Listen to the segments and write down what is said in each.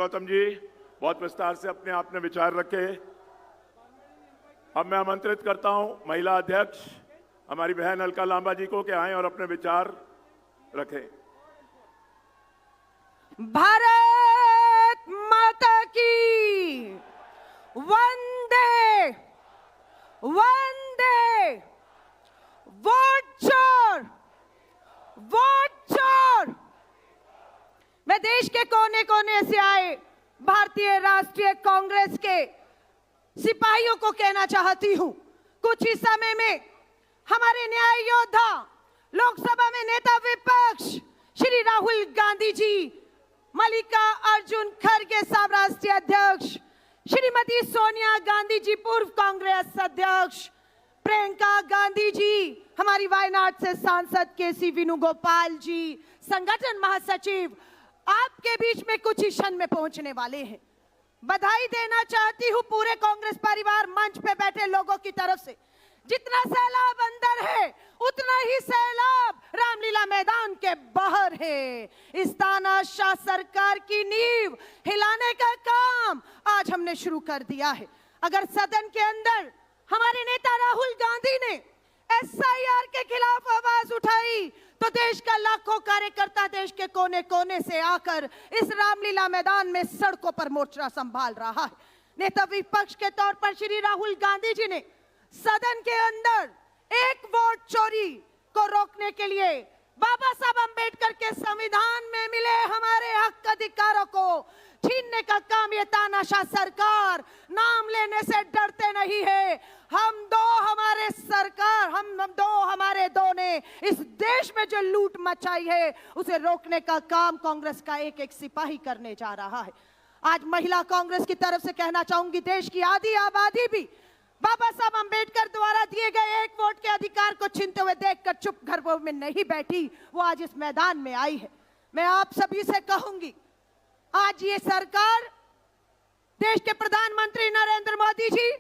गौतम जी, बहुत विस्तार से अपने आपने विचार रखे। अब मैं आमंत्रित करता हूं महिला अध्यक्ष हमारी बहन अलका लांबा जी को कि आएं और अपने विचार रखें। भारत माता की वंदे वंदे। वोट चोर, वोट चोर। मैं देश के कोने कोने से आए भारतीय राष्ट्रीय कांग्रेस के सिपाहियों को कहना चाहती हूं, कुछ ही समय में हमारे न्याय योद्धा, लोकसभा में नेता विपक्ष श्री राहुल गांधी जी, मल्लिकार्जुन खड़गे साहब राष्ट्रीय अध्यक्ष, श्रीमती सोनिया गांधी जी पूर्व कांग्रेस अध्यक्ष, प्रियंका गांधी जी हमारी वायनाड से सांसद केसी वेणुगोपाल जी, संगठन महासचिव आपके बीच में कुछ ही क्षण में पहुंचने वाले हैं। बधाई देना चाहती हूं पूरे कांग्रेस परिवार मंच पे बैठे लोगों की तरफ से। जितना सैलाब अंदर है उतना ही सैलाब रामलीला मैदान के बाहर है। इस तानाशाह सरकार की नींव हिलाने का काम आज हमने शुरू कर दिया है। अगर सदन के अंदर हमारे नेता राहुल गांधी ने SIR के खिलाफ आवाज उठाई तो देश का लाखों कार्यकर्ता देश के कोने कोने से आकर इस रामलीला मैदान में सड़कों पर मोर्चा संभाल रहा है। नेता विपक्ष के तौर पर श्री राहुल गांधी जी ने सदन के अंदर एक वोट चोरी को रोकने के लिए बाबा साहब अंबेडकर के संविधान में मिले हमारे हक अधिकारों को छीनने का काम ये तानाशाह सरकार नाम लेने से डरते नहीं है। हम हमारे दो ने इस देश में जो लूट मचाई है उसे रोकने का काम कांग्रेस का एक एक सिपाही करने जा रहा है। आज महिला कांग्रेस की तरफ से कहना चाहूंगी, देश की आधी आबादी भी बाबा साहब अंबेडकर द्वारा दिए गए एक वोट के अधिकार को छीनते हुए देखकर चुप घरों में नहीं बैठी, वो आज इस मैदान में आई है। मैं आप सभी से कहूंगी, आज ये सरकार, देश के प्रधानमंत्री नरेंद्र मोदी जी,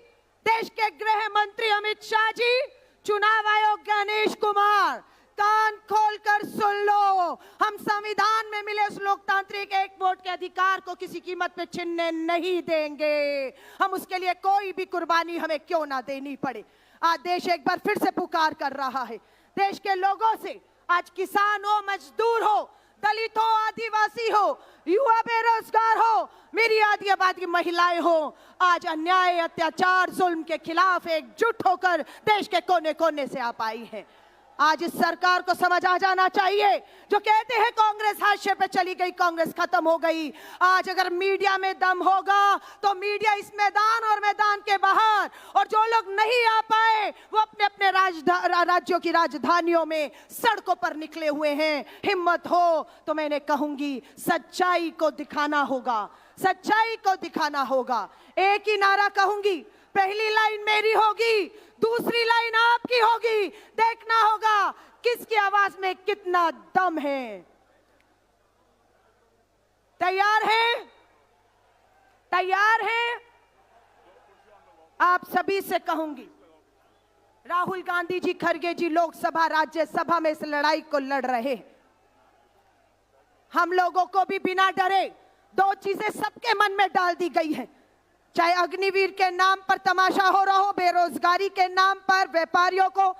देश के गृह मंत्री अमित शाह जी, चुनाव आयोग गणेश कुमार, कान खोलकर सुन लो, हम संविधान में मिले उस लोकतांत्रिक एक वोट के अधिकार को किसी कीमत पे छीनने नहीं देंगे। हम उसके लिए कोई भी कुर्बानी हमें क्यों ना देनी पड़े। आज देश एक बार फिर से पुकार कर रहा है। देश के लोगों से, आज किसान हो, मजदूर हो, दलित हो, आदिवासी हो, युवा बेरोजगार हो, मेरी आधी आबादी महिलाएं हो, आज अन्याय, अत्याचार, जुल्म के खिलाफ एकजुट होकर देश के कोने कोने से आप आई हैं। आज इस सरकार को समझ आ जाना चाहिए, जो कहते हैं कांग्रेस हाशिए पे चली गई, कांग्रेस खत्म हो गई। आज अगर मीडिया में दम होगा तो मीडिया इस मैदान और मैदान के बाहर, और जो लोग नहीं आ पाए वो अपने अपने राज्यों की राजधानियों में सड़कों पर निकले हुए हैं। हिम्मत हो तो मैंने कहूंगी सच्चाई को दिखाना होगा, सच्चाई को दिखाना होगा। एक ही नारा कहूंगी, पहली लाइन मेरी होगी, दूसरी लाइन आपकी होगी। देखना होगा किसकी आवाज में कितना दम है। तैयार है? तैयार है? आप सभी से कहूंगी, राहुल गांधी जी, खड़गे जी लोकसभा राज्यसभा में इस लड़ाई को लड़ रहे हैं। हम लोगों को भी बिना डरे दो चीजें सबके मन में डाल दी गई है, चाहे अग्निवीर के नाम पर तमाशा हो रहा हो, बेरोजगारी के नाम पर व्यापारियों को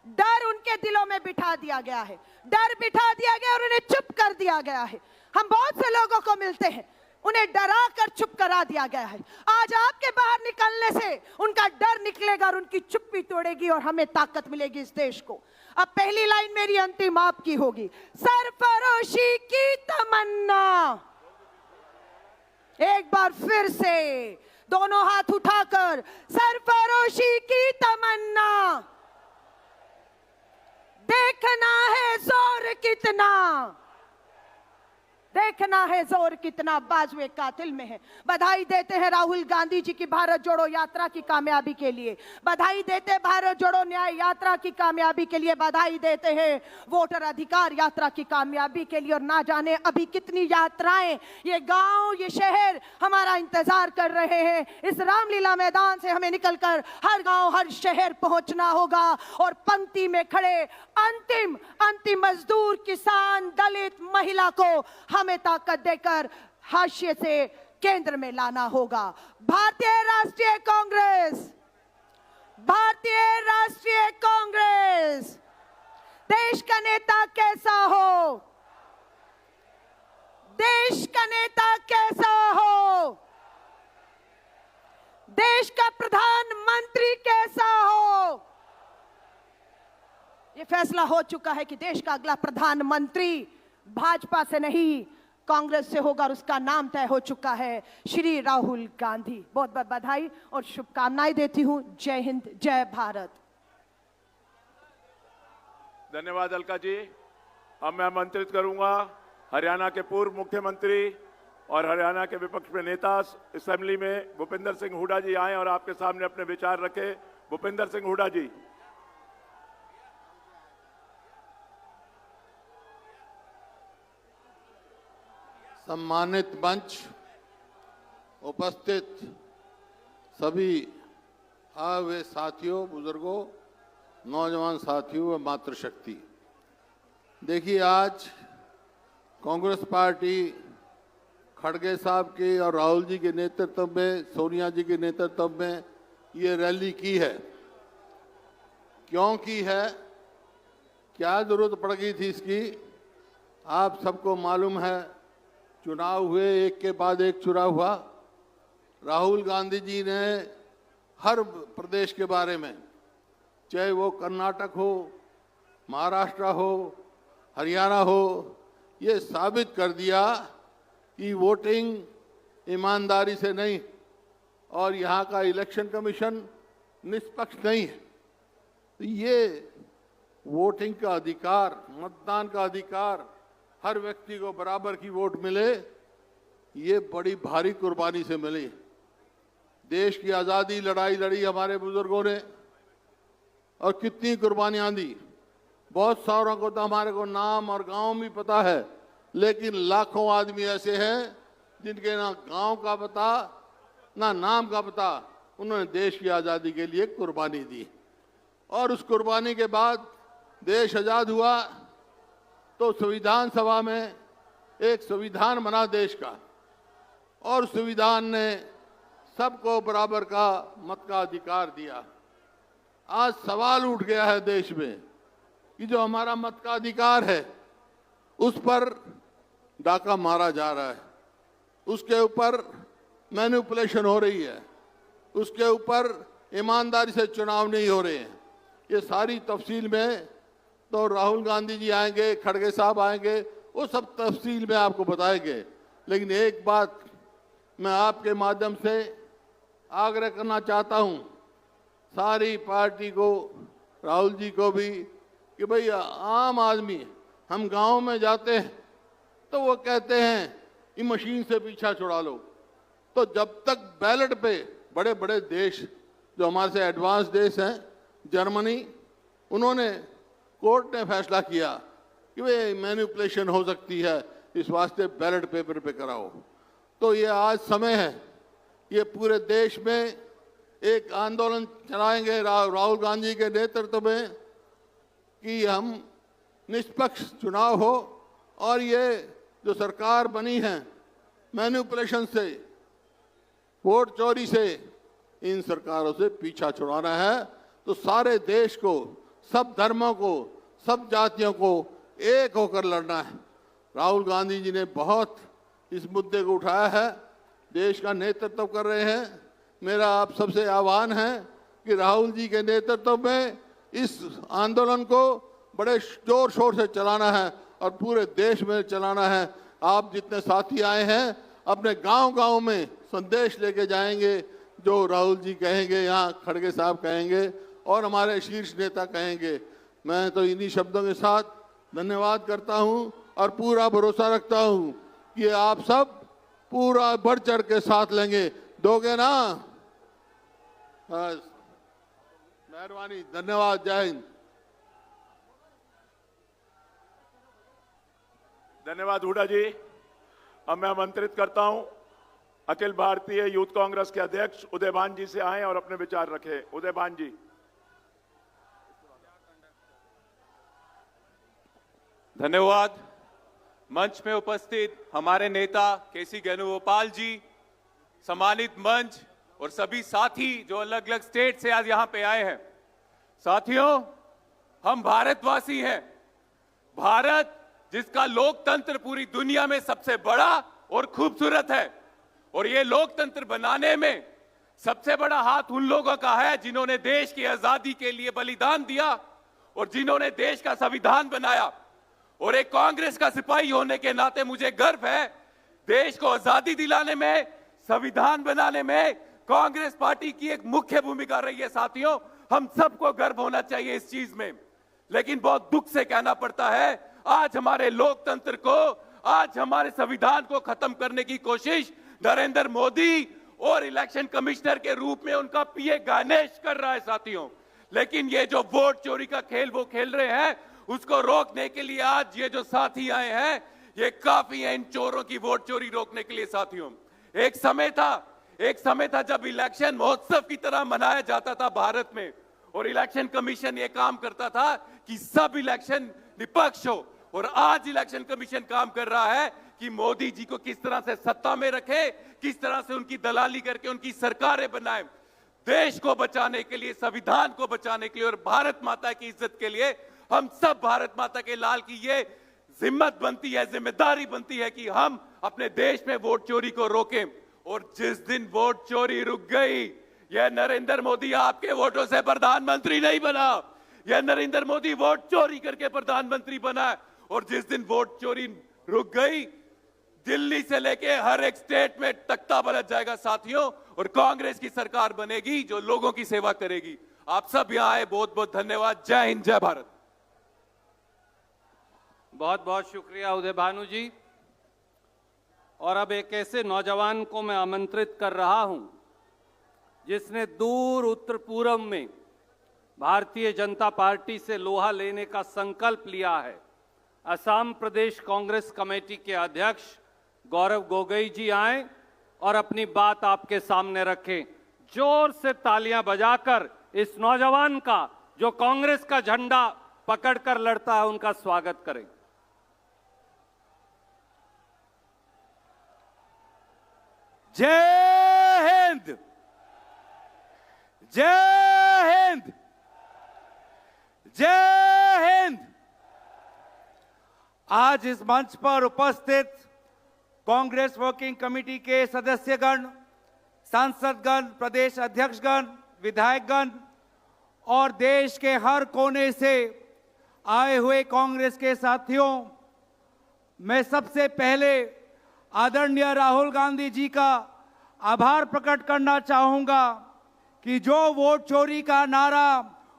डर उनके दिलों में बिठा दिया गया है, डर बिठा दिया गया और उन्हें चुप कर दिया गया है। हम बहुत से लोगों को मिलते हैं, उन्हें डरा कर चुप करा दिया गया है। आज आपके बाहर निकलने से उनका डर निकलेगा और उनकी चुप्पी तोड़ेगी और हमें ताकत मिलेगी इस देश को। अब पहली लाइन मेरी अंतिम आपकी होगी, सरफरोशी की तमन्ना। एक बार फिर से दोनों हाथ उठाकर, सरफरोशी की तमन्ना। देखना है जोर कितना, देखना है जोर कितना बाजुए कातिल में है। बधाई देते हैं राहुल गांधी जी की भारत जोड़ो यात्रा की कामयाबी के लिए, बधाई देते हैं भारत जोड़ो न्याय यात्रा की कामयाबी के लिए, बधाई देते हैं वोटर अधिकार यात्रा की कामयाबी के लिए। और ना जाने अभी कितनी यात्राएं ये गांव, ये शहर हमारा इंतजार कर रहे हैं। इस रामलीला मैदान से हमें निकलकर हर गांव, हर शहर पहुंचना होगा और पंक्ति में खड़े अंतिम मजदूर, किसान, दलित, महिला को हमें ताकत देकर हाशिए से केंद्र में लाना होगा। भारतीय राष्ट्रीय कांग्रेस, भारतीय राष्ट्रीय कांग्रेस। देश का नेता कैसा हो, देश का नेता कैसा हो, देश का प्रधानमंत्री कैसा हो, ये फैसला हो चुका है कि देश का अगला प्रधानमंत्री भाजपा से नहीं कांग्रेस से होगा और उसका नाम तय हो चुका है, श्री राहुल गांधी। बहुत बहुत बधाई और शुभकामनाएं देती हूं। जय हिंद, जय भारत। धन्यवाद अलका जी। अब मैं आमंत्रित करूंगा हरियाणा के पूर्व मुख्यमंत्री और हरियाणा के विपक्ष में नेता असेंबली में भूपेंद्र सिंह हुड्डा जी आए और आपके सामने अपने विचार रखे। भूपेंद्र सिंह हुड्डा जी। सम्मानित मंच, उपस्थित सभी आए हुए साथियों, बुजुर्गों, नौजवान साथियों व मातृशक्ति, देखिए आज कांग्रेस पार्टी खड़गे साहब के और राहुल जी के नेतृत्व में, सोनिया जी के नेतृत्व में ये रैली की है। क्यों की है, क्या जरूरत पड़ गई थी इसकी? आप सबको मालूम है, चुनाव हुए, एक के बाद एक चुनाव हुआ। राहुल गांधी जी ने हर प्रदेश के बारे में, चाहे वो कर्नाटक हो, महाराष्ट्र हो, हरियाणा हो, ये साबित कर दिया कि वोटिंग ईमानदारी से नहीं और यहाँ का इलेक्शन कमीशन निष्पक्ष नहीं है। तो ये वोटिंग का अधिकार, मतदान का अधिकार, हर व्यक्ति को बराबर की वोट मिले, ये बड़ी भारी कुर्बानी से मिली। देश की आज़ादी लड़ाई लड़ी हमारे बुजुर्गों ने और कितनी कुर्बानियां दी। बहुत सारों को तो हमारे को नाम और गांव भी पता है, लेकिन लाखों आदमी ऐसे हैं जिनके ना गांव का पता ना नाम का पता। उन्होंने देश की आज़ादी के लिए कुर्बानी दी और उस कुर्बानी के बाद देश आज़ाद हुआ तो संविधान सभा में एक संविधान बना देश का और संविधान ने सबको बराबर का मत का अधिकार दिया। आज सवाल उठ गया है देश में कि जो हमारा मत का अधिकार है उस पर डाका मारा जा रहा है, उसके ऊपर मैनिपुलेशन हो रही है, उसके ऊपर ईमानदारी से चुनाव नहीं हो रहे हैं। ये सारी तफसील में तो राहुल गांधी जी आएंगे, खड़गे साहब आएंगे, वो सब तफसील में आपको बताएंगे। लेकिन एक बात मैं आपके माध्यम से आग्रह करना चाहता हूं सारी पार्टी को, राहुल जी को भी, कि भाई आम आदमी, हम गांव में जाते हैं तो वो कहते हैं कि मशीन से पीछा छुड़ा लो। तो जब तक बैलेट पे बड़े बड़े देश जो हमारे से एडवांस देश हैं, जर्मनी, उन्होंने कोर्ट ने फैसला किया कि भाई मैनिपुलेशन हो सकती है, इस वास्ते बैलेट पेपर पे कराओ। तो ये आज समय है, ये पूरे देश में एक आंदोलन चलाएंगे राहुल गांधी के नेतृत्व में कि हम निष्पक्ष चुनाव हो और ये जो सरकार बनी है मैनिपुलेशन से, वोट चोरी से, इन सरकारों से पीछा छुड़ाना है। तो सारे देश को, सब धर्मों को, सब जातियों को एक होकर लड़ना है। राहुल गांधी जी ने बहुत इस मुद्दे को उठाया है, देश का नेतृत्व कर रहे हैं। मेरा आप सबसे आह्वान है कि राहुल जी के नेतृत्व में इस आंदोलन को बड़े जोर शोर से चलाना है और पूरे देश में चलाना है। आप जितने साथी आए हैं अपने गांव-गांव में संदेश लेके जाएंगे, जो राहुल जी कहेंगे, यहाँ खड़गे साहब कहेंगे और हमारे शीर्ष नेता कहेंगे। मैं तो इन्हीं शब्दों के साथ धन्यवाद करता हूँ और पूरा भरोसा रखता हूँ कि आप सब पूरा बढ़ चढ़ के साथ लेंगे। दोगे ना? बस, मेहरबानी, धन्यवाद, जय हिंद। धन्यवाद हुड्डा जी। अब मैं आमंत्रित करता हूं अखिल भारतीय यूथ कांग्रेस के अध्यक्ष उदयभान जी से आए और अपने विचार रखें। उदयभान जी। धन्यवाद। मंच में उपस्थित हमारे नेता केसी वेणुगोपाल जी, सम्मानित मंच और सभी साथी जो अलग अलग स्टेट से आज यहां पे आए हैं। साथियों, हम भारतवासी हैं। भारत जिसका लोकतंत्र पूरी दुनिया में सबसे बड़ा और खूबसूरत है, और ये लोकतंत्र बनाने में सबसे बड़ा हाथ उन लोगों का है जिन्होंने देश की आजादी के लिए बलिदान दिया और जिन्होंने देश का संविधान बनाया। और एक कांग्रेस का सिपाही होने के नाते मुझे गर्व है, देश को आजादी दिलाने में, संविधान बनाने में कांग्रेस पार्टी की एक मुख्य भूमिका रही है। साथियों, हम सबको गर्व होना चाहिए इस चीज में। लेकिन बहुत दुख से कहना पड़ता है, आज हमारे लोकतंत्र को, आज हमारे संविधान को खत्म करने की कोशिश नरेंद्र मोदी और इलेक्शन कमिश्नर के रूप में उनका पीए गणेश कर रहा है। साथियों, लेकिन ये जो वोट चोरी का खेल वो खेल रहे हैं, उसको रोकने के लिए आज ये जो साथी आए हैं, ये काफी है इन चोरों की वोट चोरी रोकने के लिए। साथियों, एक समय था जब इलेक्शन महोत्सव की तरह मनाया जाता था भारत में, और इलेक्शन कमीशन ये काम करता था कि सब इलेक्शन निष्पक्ष हो। और आज इलेक्शन कमीशन काम कर रहा है कि मोदी जी को किस तरह से सत्ता में रखे, किस तरह से उनकी दलाली करके उनकी सरकारें बनाए। देश को बचाने के लिए, संविधान को बचाने के लिए और भारत माता की इज्जत के लिए हम सब भारत माता के लाल की ये जिम्मत बनती है, जिम्मेदारी बनती है कि हम अपने देश में वोट चोरी को रोकें। और जिस दिन वोट चोरी रुक गई, यह नरेंद्र मोदी आपके वोटों से प्रधानमंत्री नहीं बना, यह नरेंद्र मोदी वोट चोरी करके प्रधानमंत्री बना। और जिस दिन वोट चोरी रुक गई, दिल्ली से लेके हर एक स्टेट में तख्ता पलट जाएगा साथियों, और कांग्रेस की सरकार बनेगी जो लोगों की सेवा करेगी। आप सब यहां आए, बहुत बहुत धन्यवाद। जय हिंद, जय भारत। बहुत बहुत शुक्रिया उदय भानु जी। और अब एक ऐसे नौजवान को मैं आमंत्रित कर रहा हूं जिसने दूर उत्तर पूर्व में भारतीय जनता पार्टी से लोहा लेने का संकल्प लिया है। असम प्रदेश कांग्रेस कमेटी के अध्यक्ष गौरव गोगोई जी आए और अपनी बात आपके सामने रखें। जोर से तालियां बजाकर इस नौजवान का, जो कांग्रेस का झंडा पकड़कर लड़ता है, उनका स्वागत करें। जय हिंद, जय हिंद, जय हिंद। आज इस मंच पर उपस्थित कांग्रेस वर्किंग कमेटी के सदस्यगण, सांसदगण, प्रदेश अध्यक्षगण, विधायकगण और देश के हर कोने से आए हुए कांग्रेस के साथियों, मैं सबसे पहले आदरणीय राहुल गांधी जी का आभार प्रकट करना चाहूंगा कि जो वोट चोरी का नारा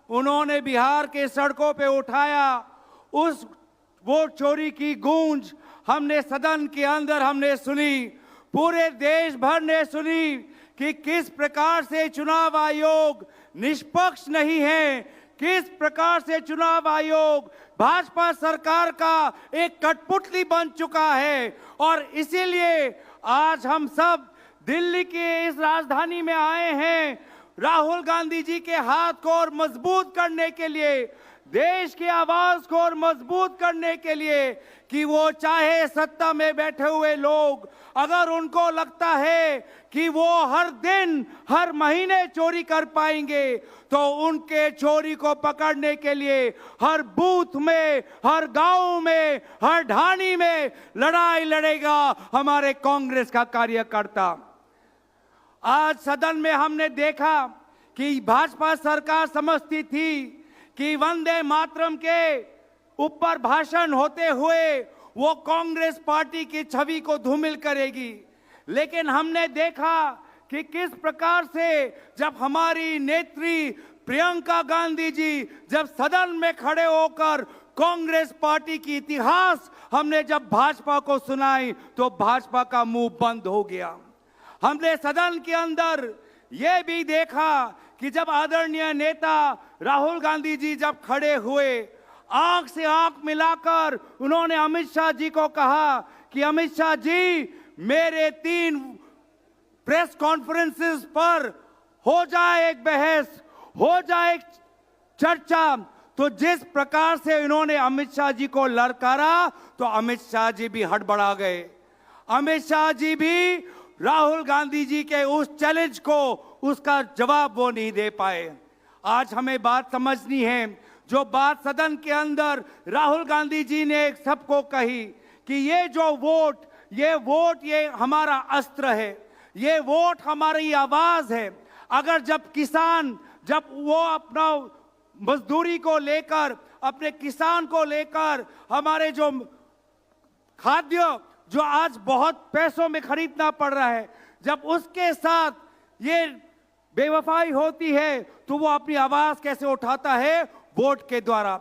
उन्होंने बिहार के सड़कों पे उठाया, उस वोट चोरी की गूंज हमने सदन के अंदर हमने सुनी, पूरे देश भर ने सुनी कि किस प्रकार से चुनाव आयोग निष्पक्ष नहीं है, किस प्रकार से चुनाव आयोग भाजपा सरकार का एक कठपुतली बन चुका है। और इसीलिए आज हम सब दिल्ली के इस राजधानी में आए हैं राहुल गांधी जी के हाथ को और मजबूत करने के लिए, देश की आवाज को और मजबूत करने के लिए कि वो चाहे सत्ता में बैठे हुए लोग, अगर उनको लगता है कि वो हर दिन हर महीने चोरी कर पाएंगे, तो उनके चोरी को पकड़ने के लिए हर बूथ में, हर गांव में, हर ढाणी में लड़ाई लड़ेगा हमारे कांग्रेस का कार्यकर्ता। आज सदन में हमने देखा कि भाजपा सरकार समझती थी कि वंदे मातरम के ऊपर भाषण होते हुए वो कांग्रेस पार्टी की छवि को धूमिल करेगी, लेकिन हमने देखा कि किस प्रकार से जब हमारी नेत्री प्रियंका गांधी जी जब सदन में खड़े होकर कांग्रेस पार्टी की इतिहास हमने जब भाजपा को सुनाई, तो भाजपा का मुंह बंद हो गया। हमने सदन के अंदर यह भी देखा कि जब आदरणीय नेता राहुल गांधी जी जब खड़े हुए, आंख से आंख मिलाकर उन्होंने अमित शाह जी को कहा कि अमित शाह जी, मेरे 3 प्रेस कॉन्फ्रेंसेस पर हो जाए एक बहस, हो जाए एक चर्चा। तो जिस प्रकार से इन्होंने अमित शाह जी को ललकारा, तो अमित शाह जी भी हड़बड़ा गए। अमित शाह जी भी राहुल गांधी जी के उस चैलेंज को उसका जवाब वो नहीं दे पाए। आज हमें बात समझनी है, जो बात सदन के अंदर राहुल गांधी जी ने सबको कही कि ये जो वोट, ये हमारा अस्त्र है, ये वोट हमारी आवाज है। अगर जब वो अपना मजदूरी को लेकर, अपने किसान को लेकर, हमारे जो खाद्य जो आज बहुत पैसों में खरीदना पड़ रहा है, जब उसके साथ ये बेवफाई होती है तो वो अपनी आवाज कैसे उठाता है? वोट के द्वारा।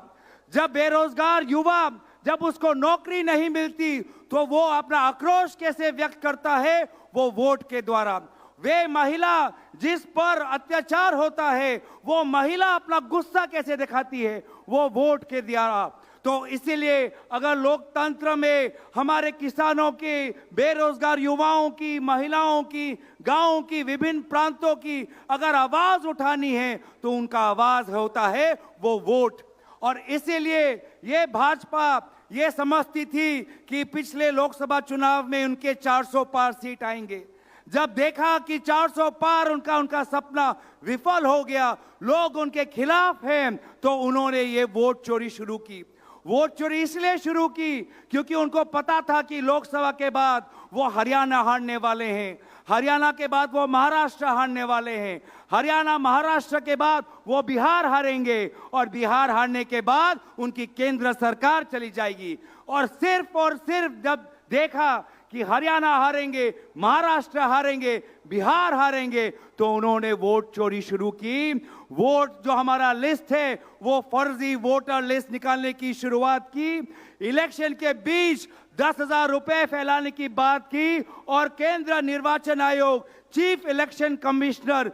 जब बेरोजगार युवा, जब उसको नौकरी नहीं मिलती तो वो अपना आक्रोश कैसे व्यक्त करता है? वो वोट के द्वारा। वे महिला जिस पर अत्याचार होता है, वो महिला अपना गुस्सा कैसे दिखाती है? वो वोट के द्वारा। तो इसीलिए अगर लोकतंत्र में हमारे किसानों की, बेरोजगार युवाओं की, महिलाओं की, गांवों की, विभिन्न प्रांतों की अगर आवाज उठानी है तो उनका आवाज होता है वो वोट। और इसीलिए ये भाजपा ये समझती थी कि पिछले लोकसभा चुनाव में उनके 400 पार सीट आएंगे। जब देखा कि 400 पार उनका सपना विफल हो गया, लोग उनके खिलाफ हैं, तो उन्होंने ये वोट चोरी शुरू की। वोट चोरी इसलिए शुरू की क्योंकि उनको पता था कि लोकसभा के बाद वो हरियाणा हारने वाले हैं, हरियाणा के बाद वो महाराष्ट्र हारने वाले हैं, हरियाणा महाराष्ट्र के बाद वो बिहार हारेंगे, और बिहार हारने के बाद उनकी केंद्र सरकार चली जाएगी। और सिर्फ जब देखा कि हरियाणा हारेंगे, महाराष्ट्र हारेंगे, बिहार हारेंगे, तो उन्होंने वोट चोरी शुरू की। वोट जो हमारा लिस्ट है वो फर्जी वोटर लिस्ट निकालने की शुरुआत की। इलेक्शन के बीच 10,000 रुपए फैलाने की बात की, और केंद्र निर्वाचन आयोग, chief election commissioner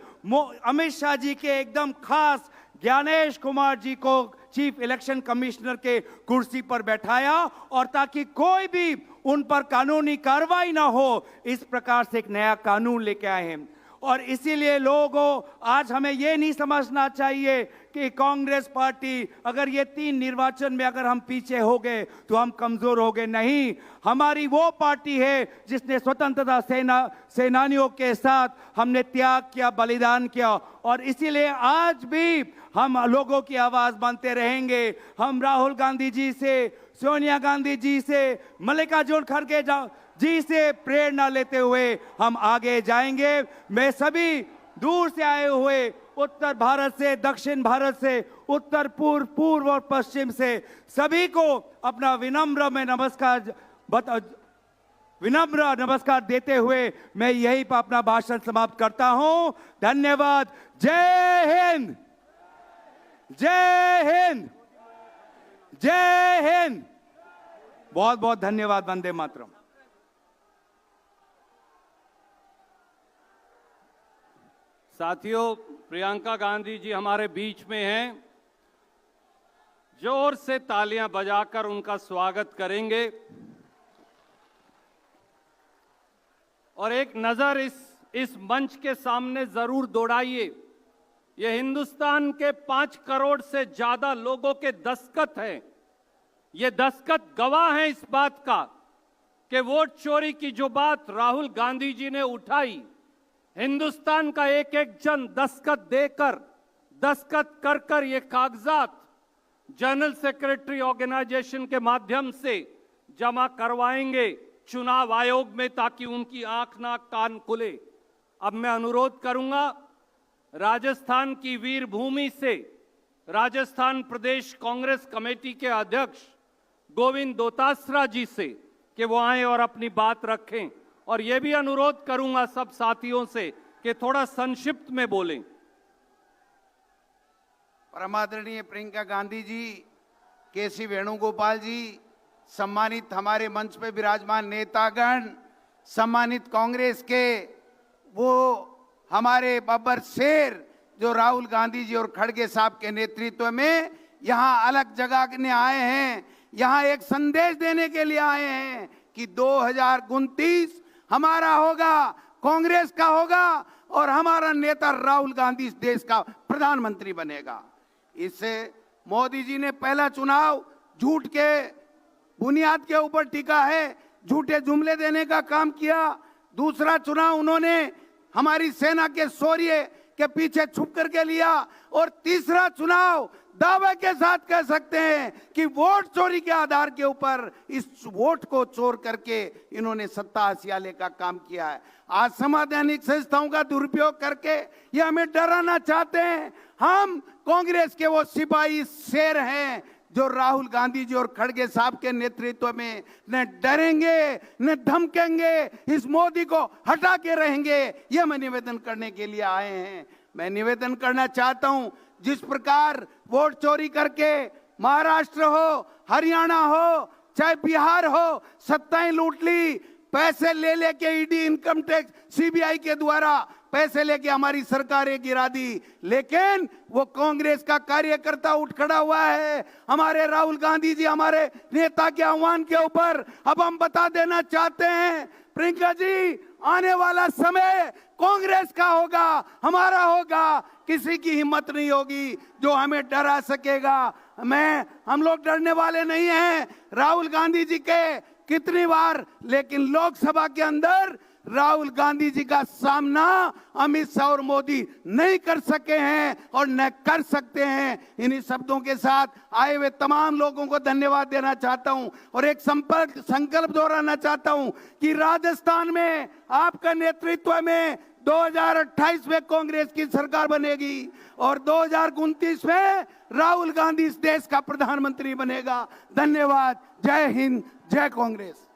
Amit Shah ji के एकदम खास ज्ञानेश कुमार जी को चीफ इलेक्शन कमिश्नर के कुर्सी पर बैठाया, और ताकि कोई भी उन पर कानूनी कार्रवाई ना हो, इस प्रकार से एक नया कानून लेके आए हैं। और इसीलिए लोगों, आज हमें ये नहीं समझना चाहिए कि कांग्रेस पार्टी अगर ये 3 निर्वाचन में अगर हम पीछे हो गए तो हम कमजोर हो गए। नहीं, हमारी वो पार्टी है जिसने स्वतंत्रता सेनानियों के साथ हमने त्याग किया, बलिदान किया, और इसीलिए आज भी हम लोगों की आवाज बनते रहेंगे। हम राहुल गांधी जी से, सोनिया गांधी जी से, मल्लिकार्जुन खड़गे जी से प्रेरणा लेते हुए हम आगे जाएंगे। मैं सभी दूर से आए हुए, उत्तर भारत से, दक्षिण भारत से, उत्तर पूर्व और पश्चिम से सभी को अपना विनम्र नमस्कार देते हुए मैं यही पर अपना भाषण समाप्त करता हूं। धन्यवाद। जय हिंद, जय हिंद, जय हिंद। बहुत बहुत धन्यवाद। वंदे मातरम। साथियों, प्रियंका गांधी जी हमारे बीच में हैं। जोर से तालियां बजाकर उनका स्वागत करेंगे। और एक नजर इस मंच के सामने जरूर दौड़ाइए। ये हिंदुस्तान के 5 करोड़ से ज्यादा लोगों के दस्तखत हैं। ये दस्तखत गवाह हैं इस बात का कि वोट चोरी की जो बात राहुल गांधी जी ने उठाई, हिंदुस्तान का एक एक जन दस्तखत कर कर ये कागजात जनरल सेक्रेटरी ऑर्गेनाइजेशन के माध्यम से जमा करवाएंगे चुनाव आयोग में, ताकि उनकी आंख नाक कान खुले। अब मैं अनुरोध करूंगा राजस्थान की वीर भूमि से राजस्थान प्रदेश कांग्रेस कमेटी के अध्यक्ष गोविंद दोतासरा जी से कि वो आए और अपनी बात रखें। और यह भी अनुरोध करूंगा सब साथियों से कि थोड़ा संक्षिप्त में बोलें। परमादरणीय प्रियंका गांधी जी, केसी वेणुगोपाल जी, सम्मानित हमारे मंच पे विराजमान नेतागण, सम्मानित कांग्रेस के वो हमारे बब्बर शेर जो राहुल गांधी जी और खड़गे साहब के नेतृत्व में यहाँ अलग जगह आए हैं, यहाँ एक संदेश देने के लिए आए हैं कि 2029 हमारा होगा, कांग्रेस का होगा, और हमारा नेता राहुल गांधी इस देश का प्रधानमंत्री बनेगा। इससे मोदी जी ने पहला चुनाव झूठ के बुनियाद के ऊपर टिका है, झूठे जुमले देने का काम किया। दूसरा चुनाव उन्होंने हमारी सेना के शौर्य के पीछे छुप करके लिया, और तीसरा चुनाव दावे के साथ कह सकते हैं कि वोट चोरी के आधार के ऊपर इस वोट को चोर करके इन्होंने सत्ता हासिल का काम किया है। आज संवैधानिक संस्थाओं का दुरुपयोग करके ये हमें डराना चाहते हैं। हम कांग्रेस के वो सिपाही शेर हैं जो राहुल गांधी जी और खड़गे साहब के नेतृत्व में न डरेंगे न धमकेंगे, इस मोदी को हटा के रहेंगे। ये मैं निवेदन करने के लिए आए हैं। मैं निवेदन करना चाहता हूं, जिस प्रकार वोट चोरी करके महाराष्ट्र हो, हरियाणा हो, चाहे बिहार हो, सत्ताएं लूट ली, पैसे ले लेके ईडी, इनकम टैक्स, सीबीआई के द्वारा पैसे लेके हमारी सरकारें गिरा दी, लेकिन वो कांग्रेस का कार्यकर्ता उठ खड़ा हुआ है हमारे राहुल गांधी जी, हमारे नेता के आह्वान के ऊपर। अब हम बता देना चाहते हैं प्रियंका जी, आने वाला समय कांग्रेस का होगा, हमारा होगा। किसी की हिम्मत नहीं होगी जो हमें डरा सकेगा। हम लोग डरने वाले नहीं हैं राहुल गांधी जी के कितनी बार, लेकिन लोकसभा के अंदर राहुल गांधी जी का सामना अमित शाह और मोदी नहीं कर सके हैं और न कर सकते हैं। इन्हीं शब्दों के साथ आए हुए तमाम लोगों को धन्यवाद देना चाहता हूं और एक संकल्प दोहराना चाहता हूं कि राजस्थान में आपका नेतृत्व में 2028 में कांग्रेस की सरकार बनेगी और 2029 में राहुल गांधी इस देश का प्रधानमंत्री बनेगा। धन्यवाद। जय हिंद, जय कांग्रेस।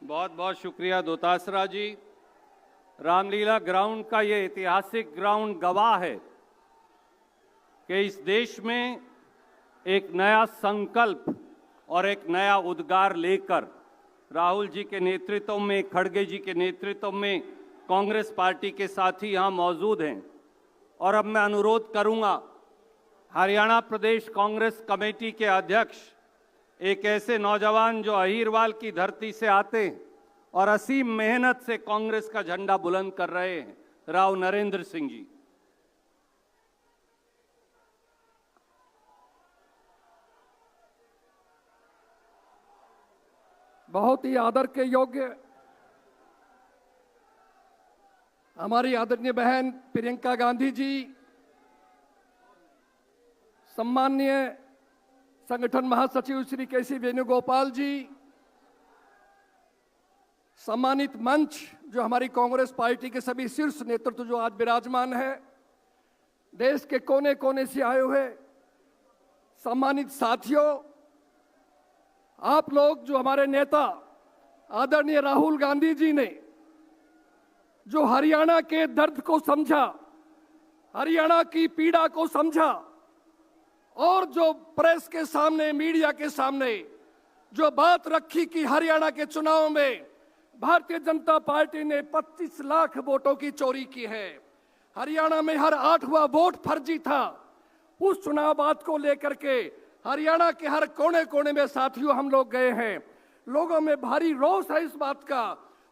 बहुत बहुत शुक्रिया दोतासरा जी। रामलीला ग्राउंड का ये ऐतिहासिक ग्राउंड गवाह है कि इस देश में एक नया संकल्प और एक नया उद्गार लेकर राहुल जी के नेतृत्व में, खड़गे जी के नेतृत्व में कांग्रेस पार्टी के साथी यहाँ मौजूद हैं। और अब मैं अनुरोध करूँगा हरियाणा प्रदेश कांग्रेस कमेटी के अध्यक्ष, एक ऐसे नौजवान जो अहीरवाल की धरती से आते हैं और असीम मेहनत से कांग्रेस का झंडा बुलंद कर रहे हैं, राव नरेंद्र सिंह जी। बहुत ही आदर के योग्य हमारी आदरणीय बहन प्रियंका गांधी जी, सम्माननीय संगठन महासचिव श्री केसी वेणुगोपाल जी, सम्मानित मंच जो हमारी कांग्रेस पार्टी के सभी शीर्ष नेतृत्व जो आज विराजमान है, देश के कोने कोने से आए हुए सम्मानित साथियों, आप लोग जो हमारे नेता आदरणीय राहुल गांधी जी ने जो हरियाणा के दर्द को समझा, हरियाणा की पीड़ा को समझा और जो प्रेस के सामने, मीडिया के सामने जो बात रखी कि हरियाणा के चुनाव में भारतीय जनता पार्टी ने 25 लाख वोटों की चोरी की है, हरियाणा में हर 8वां वोट फर्जी था, उस चुनाव बात को लेकर के हरियाणा के हर कोने कोने में साथियों हम लोग गए हैं। लोगों में भारी रोष है इस बात का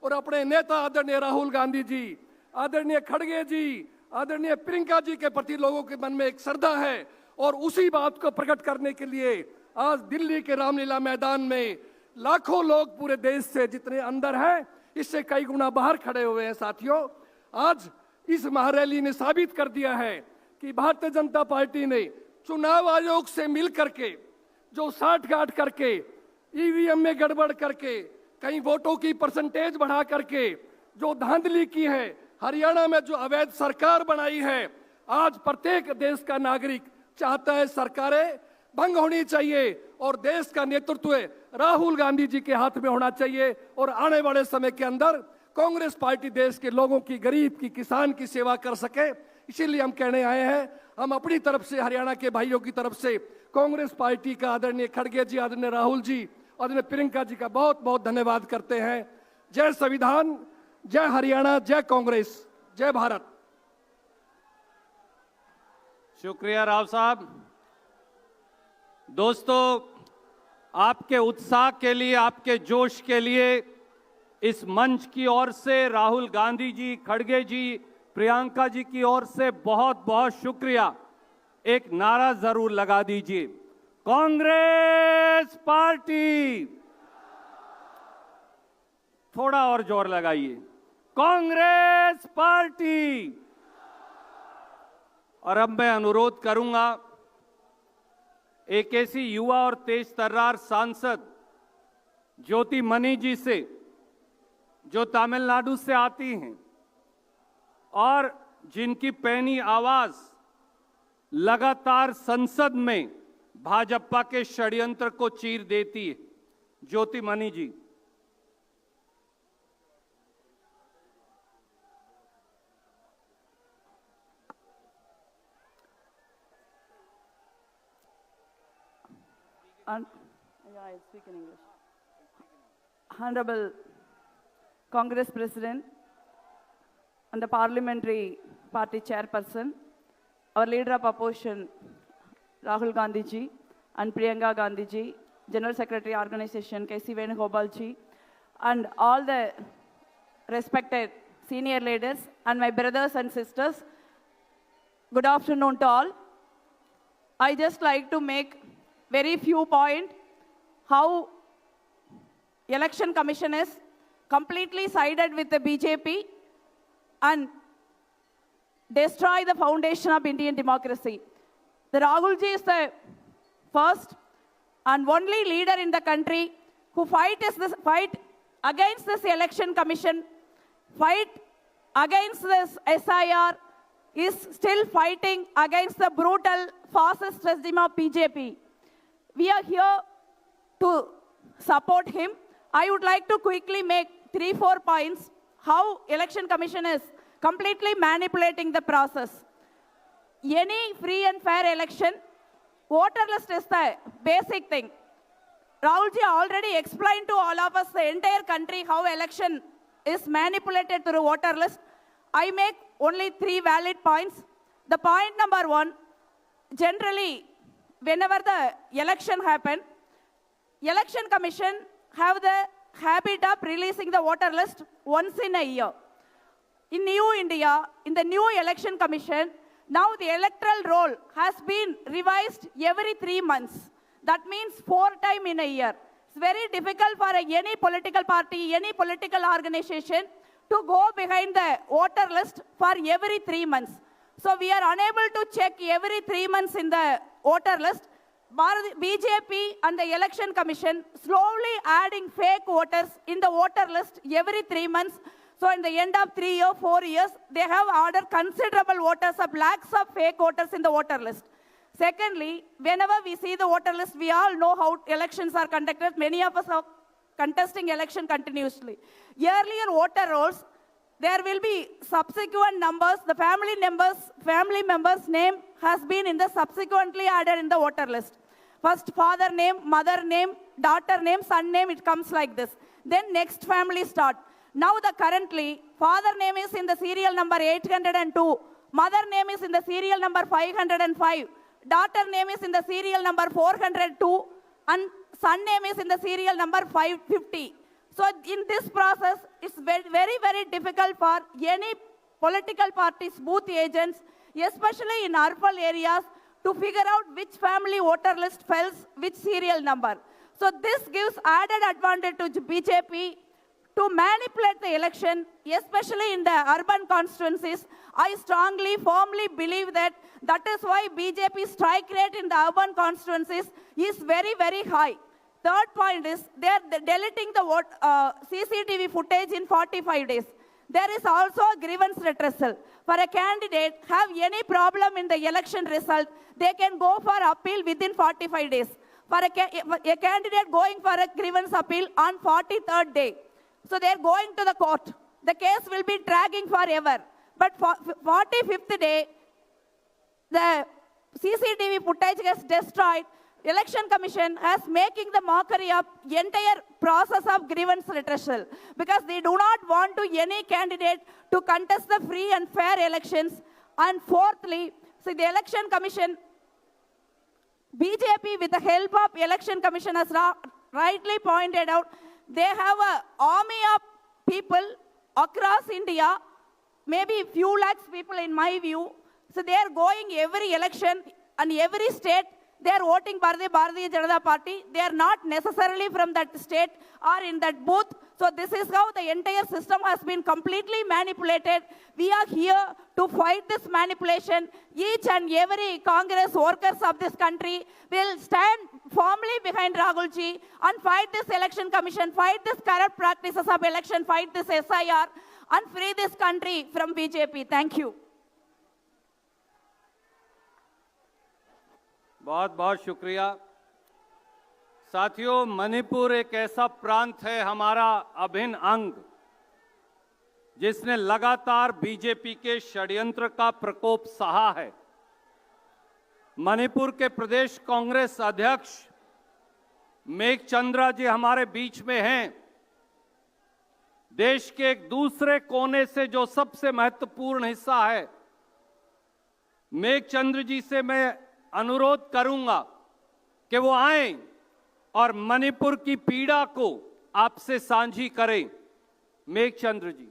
और अपने नेता आदरणीय राहुल गांधी जी, आदरणीय खड़गे जी, आदरणीय प्रियंका जी के प्रति लोगों के मन में एक श्रद्धा है और उसी बात को प्रकट करने के लिए आज दिल्ली के रामलीला मैदान में लाखों लोग पूरे देश से जितने अंदर हैं इससे कई गुना बाहर खड़े हुए हैं। साथियों, आज इस महारैली ने साबित कर दिया है कि भारतीय जनता पार्टी ने चुनाव आयोग से मिल करके जो साठगांठ करके, ईवीएम में गड़बड़ करके, कहीं वोटों की परसेंटेज बढ़ा करके जो धांधली की है, हरियाणा में जो अवैध सरकार बनाई है, आज प्रत्येक देश का नागरिक चाहता है सरकारें भंग होनी चाहिए और देश का नेतृत्व राहुल गांधी जी के हाथ में होना चाहिए और आने वाले समय के अंदर कांग्रेस पार्टी देश के लोगों की, गरीब की, किसान की सेवा कर सके। इसीलिए हम कहने आए हैं, हम अपनी तरफ से, हरियाणा के भाइयों की तरफ से कांग्रेस पार्टी का आदरणीय खड़गे जी, आदरणीय राहुल जी, आदरणीय प्रियंका जी का बहुत बहुत धन्यवाद करते हैं। जय संविधान, जय हरियाणा, जय कांग्रेस, जय भारत। शुक्रिया राव साहब। दोस्तों, आपके उत्साह के लिए, आपके जोश के लिए इस मंच की ओर से राहुल गांधी जी, खड़गे जी, प्रियंका जी की ओर से बहुत बहुत शुक्रिया। एक नारा जरूर लगा दीजिए, कांग्रेस पार्टी। थोड़ा और जोर लगाइए। कांग्रेस पार्टी। और अब मैं अनुरोध करूंगा एक ऐसी युवा और तेज तर्रार सांसद ज्योति मनी जी से, जो तमिलनाडु से आती हैं और जिनकी पैनी आवाज लगातार संसद में भाजपा के षड्यंत्र को चीर देती है। Jyoti Mani ji. Yeah, I speak in English. Honorable Congress President and the Parliamentary Party Chairperson, our Leader of Opposition, Rahul Gandhi ji, and Priyanka Gandhi ji, General Secretary Organization, K.C. Venugopal ji, and all the respected senior leaders, and my brothers and sisters, good afternoon to all. I just like to make very few points how Election Commission is completely sided with the BJP and destroy the foundation of Indian democracy. The Rahulji is the first and only leader in the country who fight against this Election Commission, fight against this SIR, is still fighting against the brutal fascist regime of BJP. We are here to support him. I would like to quickly make 3-4 points how Election Commission is completely manipulating the process. Any free and fair election, voter list is the basic thing. Rahulji already explained to all of us, the entire country, how election is manipulated through voter list. I make only 3 valid points. The point number 1, generally, whenever the election happens, Election Commission have the habit of releasing the voter list once in a year. In New India, in the new Election Commission, now the electoral roll has been revised every 3 months. That means 4 times in a year. It's very difficult for any political party, any political organization to go behind the voter list for every 3 months. So we are unable to check every 3 months in the voter list. BJP and the Election Commission slowly adding fake voters in the voter list every 3 months. So in the end of 3 years, 4 years, they have ordered considerable voters of lakhs of fake voters in the voter list. Secondly, whenever we see the voter list, we all know how elections are conducted. Many of us are contesting election continuously. Earlier voter rolls, there will be subsequent numbers. The family members' name has been in the subsequently added in the voter list. First father name, mother name, daughter name, son name, it comes like this. Then next family start. Now the currently, father name is in the serial number 802, mother name is in the serial number 505, daughter name is in the serial number 402, and son name is in the serial number 550. So in this process, it's very, very difficult for any political parties, booth agents, especially in urban areas, to figure out which family voter list fills which serial number. So this gives added advantage to BJP to manipulate the election, especially in the urban constituencies. I strongly, firmly believe that is why BJP strike rate in the urban constituencies is very, very high. Third point is they are deleting the CCTV footage in 45 days. There is also a grievance redressal. For a candidate have any problem in the election result, they can go for appeal within 45 days. For a candidate going for a grievance appeal on 43rd day. So they are going to the court. The case will be dragging forever. But for 45th day, the CCTV footage gets destroyed. Election Commission has making the mockery of entire process of grievance redressal because they do not want to any candidate to contest the free and fair elections. And fourthly, see the Election Commission, BJP with the help of Election Commission has rightly pointed out, they have an army of people across India, maybe few lakhs people in my view. So they are going every election and every state. they are voting for the Bharatiya Janata Party. They are not necessarily from that state or in that booth. So this is how the entire system has been completely manipulated. We are here to fight this manipulation. Each and every Congress workers of this country will stand firmly behind Rahulji and fight this election commission, fight this corrupt practices of election, fight this SIR and free this country from BJP. Thank you. बहुत बहुत शुक्रिया। साथियों, मणिपुर एक ऐसा प्रांत है, हमारा अभिन्न अंग, जिसने लगातार बीजेपी के षड्यंत्र का प्रकोप सहा है। मणिपुर के प्रदेश कांग्रेस अध्यक्ष मेघचंद्रा जी हमारे बीच में हैं। देश के एक दूसरे कोने से जो सबसे महत्वपूर्ण हिस्सा है, मेघचंद्र जी से मैं अनुरोध करूंगा कि वो आएं और मणिपुर की पीड़ा को आपसे साझी करें। मेघचंद्र जी।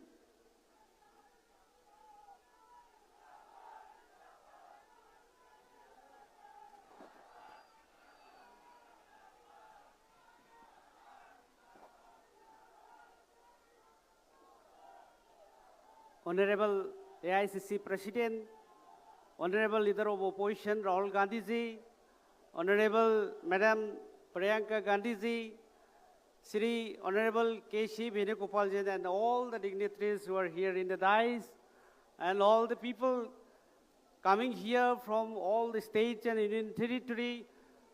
Honorable AICC President, Honorable Leader of Opposition Rahul Gandhi ji, Honorable Madam Priyanka Gandhi ji, Shri Honorable K.C. Venugopal ji, and all the dignitaries who are here in the dais, and all the people coming here from all the states and Union Territory,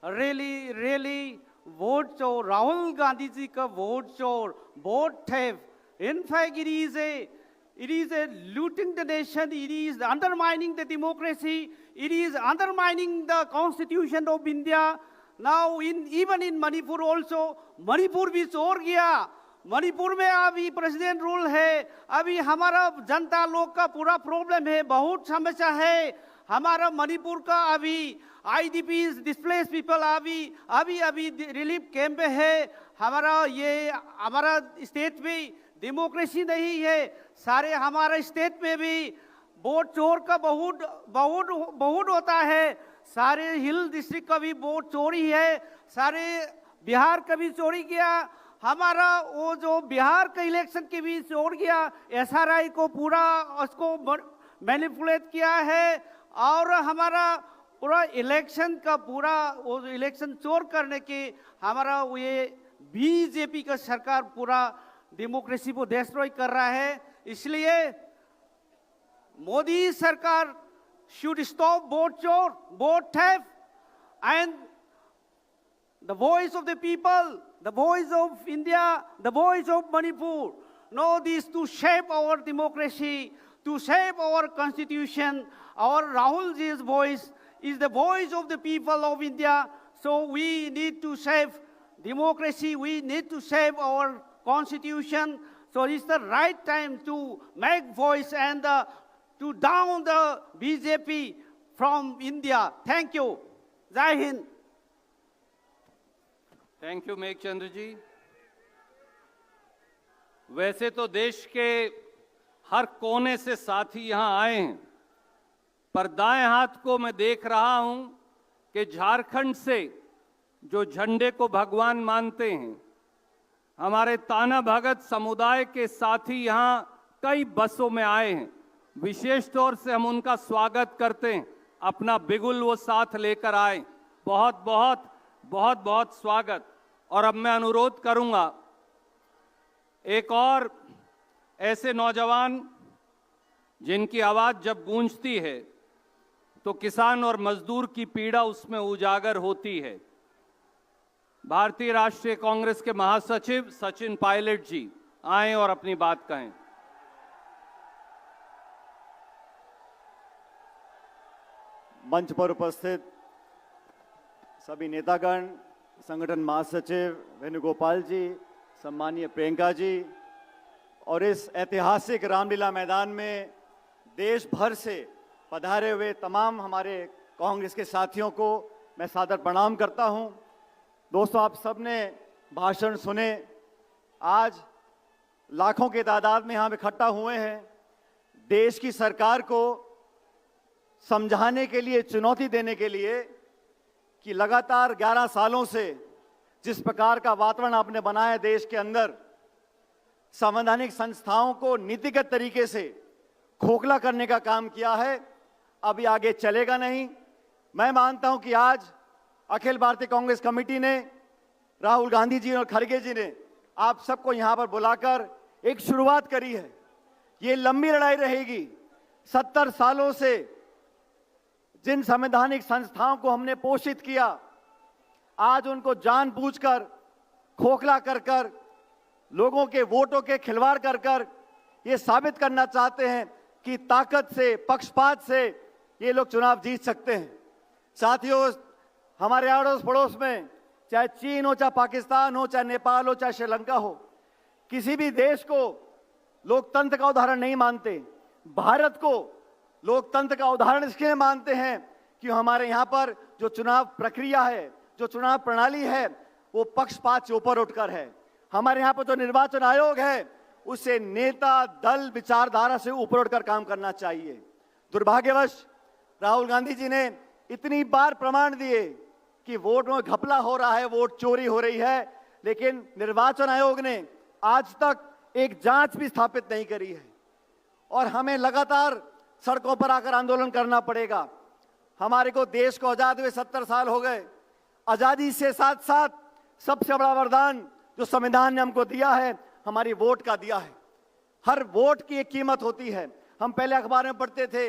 really vote चोर, Rahul Gandhi ji का vote चोर, vote theft. In fact, it is a looting the nation, it is undermining the democracy, it is undermining the constitution of India. Now, even in Manipur also, Manipur भी चोर गया। मणिपुर में अभी president rule है, अभी हमारा जनता लोग का पूरा प्रॉब्लम है, बहुत समस्या है। हमारा मणिपुर का अभी IDPs, डिस्प्लेस पीपल अभी रिलीफ कैंप में है। हमारा स्टेट में डेमोक्रेसी नहीं है। सारे हमारा स्टेट में भी वोट चोर का बहुत होता है। सारे हिल डिस्ट्रिक्ट का भी वोट चोरी है, सारे बिहार का भी चोरी किया। हमारा वो जो बिहार का इलेक्शन के भी चोर गया, SRI को पूरा उसको मैनिपुलेट किया है, और हमारा पूरा इलेक्शन का पूरा वो इलेक्शन चोर करने के हमारा ये बीजेपी का सरकार पूरा डेमोक्रेसी को डिस्ट्रॉय कर रहा है। इसलिए मोदी सरकार should stop vote chor, vote theft, and the voice of the people, the voice of India, the voice of Manipur, know this to shape our democracy, to shape our constitution. Our Rahul ji's voice is the voice of the people of India. So we need to save democracy, we need to save our constitution. So it's the right time to make voice and to down the BJP from India. Thank you. Jai Hind. Thank you Meghchandra ji. वैसे तो देश के हर कोने से साथी यहां आए हैं, पर दाएं हाथ को मैं देख रहा हूं कि झारखंड से जो झंडे को भगवान मानते हैं, हमारे ताना भगत समुदाय के साथी यहां कई बसों में आए हैं। विशेष तौर से हम उनका स्वागत करते हैं, अपना बिगुल वो साथ लेकर आए। बहुत बहुत स्वागत। और अब मैं अनुरोध करूंगा एक और ऐसे नौजवान जिनकी आवाज जब गूंजती है तो किसान और मजदूर की पीड़ा उसमें उजागर होती है। भारतीय राष्ट्रीय कांग्रेस के महासचिव सचिन पायलट जी आए और अपनी बात कहें। मंच पर उपस्थित सभी नेतागण, संगठन महासचिव वेणुगोपाल जी, सम्मानीय प्रियंका जी, और इस ऐतिहासिक रामलीला मैदान में देश भर से पधारे हुए तमाम हमारे कांग्रेस के साथियों को मैं सादर प्रणाम करता हूं। दोस्तों, आप सबने भाषण सुने। आज लाखों की तादाद में यहां इकट्ठा हुए हैं देश की सरकार को समझाने के लिए, चुनौती देने के लिए कि लगातार 11 सालों से जिस प्रकार का वातावरण आपने बनाया है देश के अंदर, संवैधानिक संस्थाओं को नीतिगत तरीके से खोखला करने का काम किया है, अभी आगे चलेगा नहीं। मैं मानता हूं कि आज अखिल भारतीय कांग्रेस कमेटी ने, राहुल गांधी जी और खड़गे जी ने आप सबको यहां पर बुलाकर एक शुरुआत करी है। ये लंबी लड़ाई रहेगी। 70 सालों से जिन संवैधानिक संस्थाओं को हमने पोषित किया, आज उनको जानबूझकर खोखला कर लोगों के वोटों के खिलवाड़ कर ये साबित करना चाहते हैं कि ताकत से, पक्षपात से ये लोग चुनाव जीत सकते हैं। साथियों, हमारे अड़ोस पड़ोस में चाहे चीन हो, चाहे पाकिस्तान हो, चाहे नेपाल हो, चाहे श्रीलंका हो, किसी भी देश को लोकतंत्र का उदाहरण नहीं मानते। भारत को लोकतंत्र का उदाहरण इसलिए मानते हैं कि हमारे यहाँ पर जो चुनाव प्रक्रिया है, जो चुनाव प्रणाली है, वो पक्षपात से ऊपर उठकर है। हमारे यहाँ पर जो निर्वाचन आयोग है, उसे नेता, दल, विचारधारा से ऊपर उठकर काम करना चाहिए। दुर्भाग्यवश राहुल गांधी जी ने इतनी बार प्रमाण दिए कि वोट में घपला हो रहा है, वोट चोरी हो रही है, लेकिन निर्वाचन आयोग ने आज तक एक जांच भी स्थापित नहीं करी है। और हमें लगातार सड़कों पर आकर आंदोलन करना पड़ेगा। हमारे को देश को आजाद हुए 70 साल हो गए। आजादी से साथ साथ सबसे बड़ा वरदान जो संविधान ने हमको दिया है, हमारी वोट का दिया है। हर वोट की एक कीमत होती है। हम पहले अखबार में पढ़ते थे,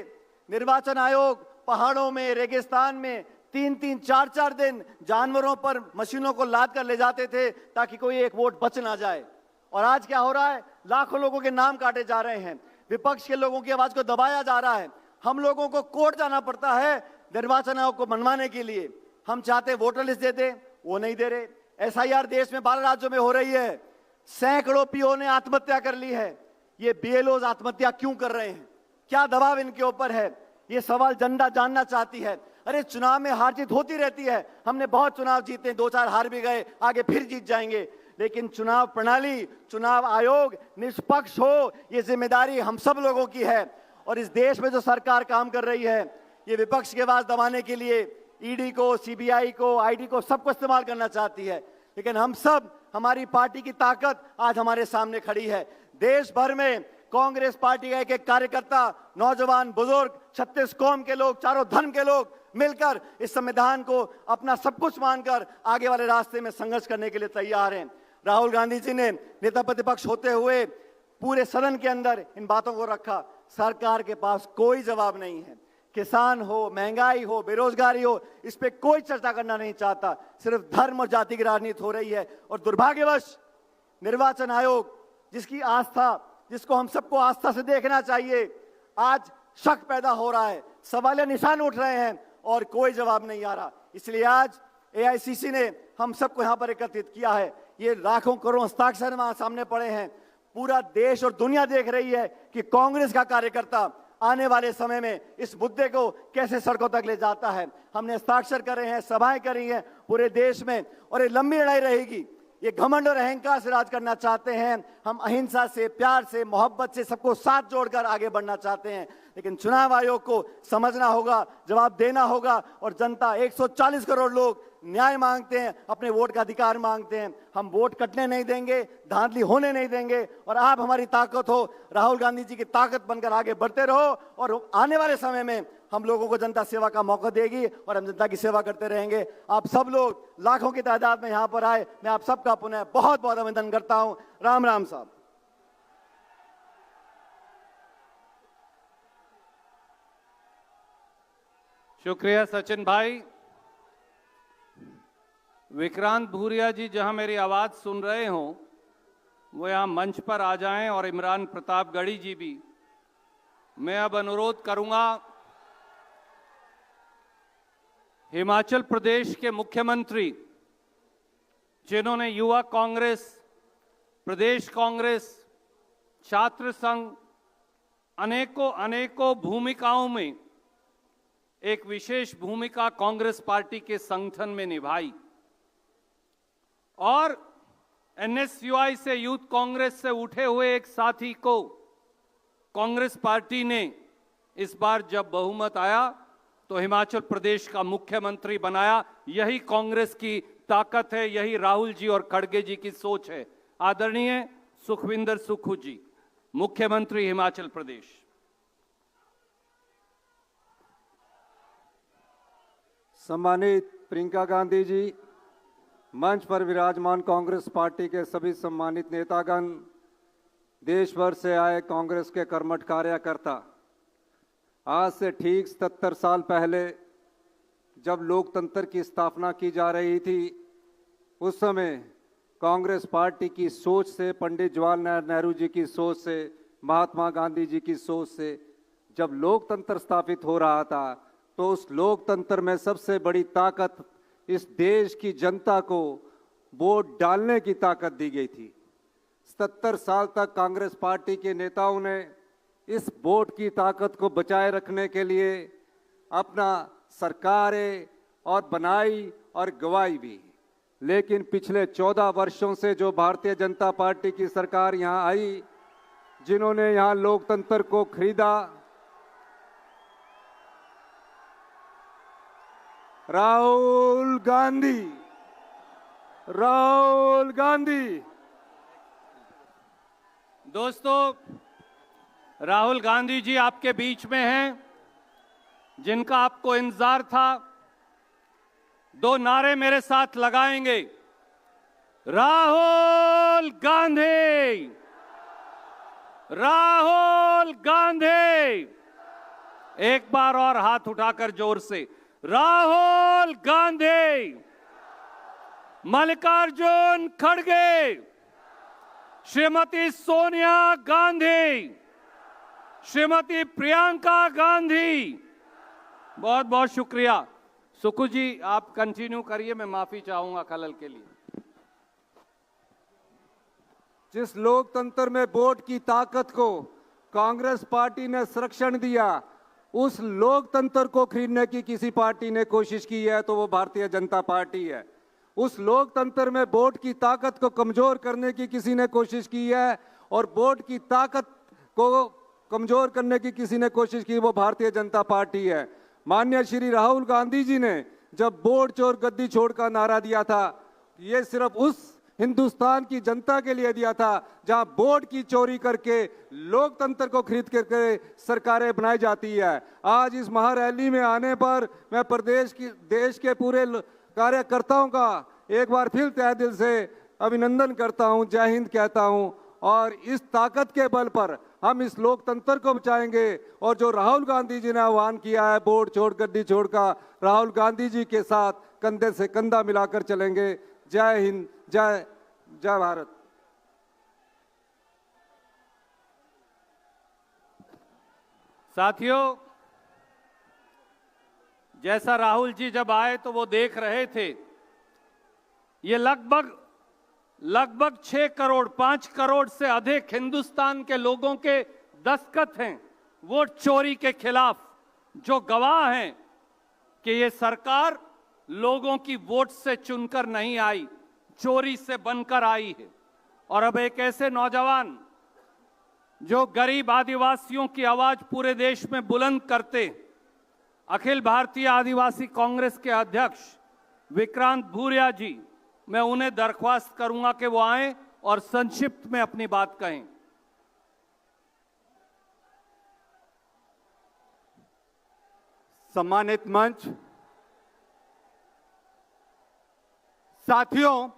निर्वाचन आयोग पहाड़ों में, रेगिस्तान में 3-3, 4-4 दिन जानवरों पर मशीनों को लाद कर ले जाते थे ताकि कोई एक वोट बच ना जाए। और आज क्या हो रहा है? लाखों लोगों के नाम काटे जा रहे हैं, विपक्ष के लोगों की आवाज को दबाया जा रहा है। हम लोगों को कोर्ट जाना पड़ता है निर्वाचन आयोग को मनवाने के लिए। हम चाहते वोटर लिस्ट दे दे, वो नहीं दे रहे। एसआईआर देश में 12 राज्यों में हो रही है। सैकड़ों पीओ ने आत्महत्या कर ली है। ये बीएलओ आत्महत्या क्यों कर रहे हैं? क्या दबाव इनके ऊपर है? ये सवाल जनता जानना चाहती है। अरे चुनाव में हार जीत होती रहती है, हमने बहुत चुनाव जीते, 2-4 हार भी गए, आगे फिर जीत जाएंगे। लेकिन चुनाव प्रणाली, चुनाव आयोग निष्पक्ष हो, ये जिम्मेदारी हम सब लोगों की है। और इस देश में जो सरकार काम कर रही है, ये विपक्ष की आवाज दबाने के लिए ईडी को, सीबीआई को, आईटी को, सबको इस्तेमाल करना चाहती है। लेकिन हम सब, हमारी पार्टी की ताकत आज हमारे सामने खड़ी है। देश भर में कांग्रेस पार्टी का एक कार्यकर्ता, नौजवान, बुजुर्ग, 36 कौम के लोग, चारों धर्म के लोग मिलकर इस संविधान को अपना सब कुछ मानकर आगे वाले रास्ते में संघर्ष करने के लिए तैयार हैं। राहुल गांधी जी ने नेता प्रतिपक्ष होते हुए पूरे सदन के अंदर इन बातों को रखा। सरकार के पास कोई जवाब नहीं है। किसान हो, महंगाई हो, बेरोजगारी हो, इस पे कोई चर्चा करना नहीं चाहता। सिर्फ धर्म और जाति की राजनीति हो रही है। और दुर्भाग्यवश निर्वाचन आयोग, जिसकी आस्था, जिसको हम सबको आस्था से देखना चाहिए, आज शक पैदा हो रहा है, सवालिया निशान उठ रहे हैं और कोई जवाब नहीं आ रहा। इसलिए आज एआईसीसी ने हम सबको यहां पर एकत्रित किया है। ये लाखों करोड़ हस्ताक्षर वहां सामने पड़े हैं। पूरा देश और दुनिया देख रही है कि कांग्रेस का कार्यकर्ता आने वाले समय में इस मुद्दे को कैसे सड़कों तक ले जाता है। हमने हस्ताक्षर करे हैं, सभाएं करी हैं पूरे देश में, और ये लंबी लड़ाई रहेगी। ये घमंड और अहंकार से राज करना चाहते हैं। हम अहिंसा से, प्यार से, मोहब्बत से सबको साथ जोड़कर आगे बढ़ना चाहते हैं। लेकिन चुनाव आयोग को समझना होगा, जवाब देना होगा। और जनता, 140 करोड़ लोग न्याय मांगते हैं, अपने वोट का अधिकार मांगते हैं। हम वोट कटने नहीं देंगे, धांधली होने नहीं देंगे। और आप हमारी ताकत हो, राहुल गांधी जी की ताकत बनकर आगे बढ़ते रहो। और आने वाले समय में हम लोगों को जनता सेवा का मौका देगी और हम जनता की सेवा करते रहेंगे। आप सब लोग लाखों की तादाद में यहाँ पर आए, मैं आप सबका पुनः बहुत बहुत अभिनंदन करता हूँ। राम राम साहब। शुक्रिया सचिन भाई। विक्रांत भूरिया जी जहां मेरी आवाज सुन रहे हों, वो यहां मंच पर आ जाएं, और इमरान प्रतापगढ़ी जी भी। मैं अब अनुरोध करूंगा हिमाचल प्रदेश के मुख्यमंत्री, जिन्होंने युवा कांग्रेस, प्रदेश कांग्रेस, छात्र संघ, अनेकों भूमिकाओं में एक विशेष भूमिका कांग्रेस पार्टी के संगठन में निभाई, और एनएसयूआई से, यूथ कांग्रेस से उठे हुए एक साथी को कांग्रेस पार्टी ने इस बार जब बहुमत आया तो हिमाचल प्रदेश का मुख्यमंत्री बनाया। यही कांग्रेस की ताकत है, यही राहुल जी और खड़गे जी की सोच है। आदरणीय सुखविंदर सुक्खू जी, मुख्यमंत्री हिमाचल प्रदेश। सम्मानित प्रियंका गांधी जी, मंच पर विराजमान कांग्रेस पार्टी के सभी सम्मानित नेतागण, देश भर से आए कांग्रेस के कर्मठ कार्यकर्ता, आज से ठीक 77 साल पहले जब लोकतंत्र की स्थापना की जा रही थी, उस समय कांग्रेस पार्टी की सोच से, पंडित जवाहरलाल नेहरू जी की सोच से, महात्मा गांधी जी की सोच से जब लोकतंत्र स्थापित हो रहा था, तो उस लोकतंत्र में सबसे बड़ी ताकत इस देश की जनता को वोट डालने की ताकत दी गई थी। 77 साल तक कांग्रेस पार्टी के नेताओं ने इस वोट की ताकत को बचाए रखने के लिए अपना सरकारें और बनाई और गवाई भी। लेकिन पिछले 14 वर्षों से जो भारतीय जनता पार्टी की सरकार यहाँ आई, जिन्होंने यहाँ लोकतंत्र को खरीदा, राहुल गांधी। दोस्तों, राहुल गांधी जी आपके बीच में हैं, जिनका आपको इंतजार था। 2 नारे मेरे साथ लगाएंगे। राहुल गांधी, राहुल गांधी। एक बार और हाथ उठाकर जोर से, राहुल गांधी। मल्लिकार्जुन खड़गे, श्रीमती सोनिया गांधी, श्रीमती प्रियंका गांधी। बहुत बहुत शुक्रिया। सुक्खू जी, आप कंटिन्यू करिए, मैं माफी चाहूंगा खलल के लिए। जिस लोकतंत्र में वोट की ताकत को कांग्रेस पार्टी ने संरक्षण दिया, उस लोकतंत्र को खरीदने की किसी पार्टी ने कोशिश की है तो वो भारतीय जनता पार्टी है। उस लोकतंत्र में वोट की ताकत को कमजोर करने की किसी ने कोशिश की है और वोट की ताकत को कमजोर करने की किसी ने कोशिश की, वो भारतीय जनता पार्टी है। माननीय श्री राहुल गांधी जी ने जब वोट चोर गद्दी छोड़ का नारा दिया था, ये सिर्फ उस हिंदुस्तान की जनता के लिए दिया था जहां वोट की चोरी करके लोकतंत्र को खरीद करके सरकारें बनाई जाती है। आज इस महारैली में आने पर मैं देश के पूरे कार्यकर्ताओं का एक बार फिर तहे दिल से अभिनंदन करता हूं, जय हिंद कहता हूं। और इस ताकत के बल पर हम इस लोकतंत्र को बचाएंगे। और जो राहुल गांधी जी ने आह्वान किया है वोट छोड़ गद्दी छोड़ का, राहुल गांधी जी के साथ कंधे से कंधा मिलाकर चलेंगे। जय हिंद, जय जय भारत। साथियों, जैसा राहुल जी जब आए तो वो देख रहे थे, ये लगभग 6 करोड़ 5 करोड़ से अधिक हिंदुस्तान के लोगों के दस्तखत हैं वोट चोरी के खिलाफ, जो गवाह हैं कि ये सरकार लोगों की वोट से चुनकर नहीं आई, चोरी से बनकर आई है। और अब एक ऐसे नौजवान जो गरीब आदिवासियों की आवाज पूरे देश में बुलंद करते, अखिल भारतीय आदिवासी कांग्रेस के अध्यक्ष विक्रांत भूरिया जी, मैं उन्हें दरख्वास्त करूंगा कि वो आएं और संक्षिप्त में अपनी बात कहें। सम्मानित मंच, साथियों,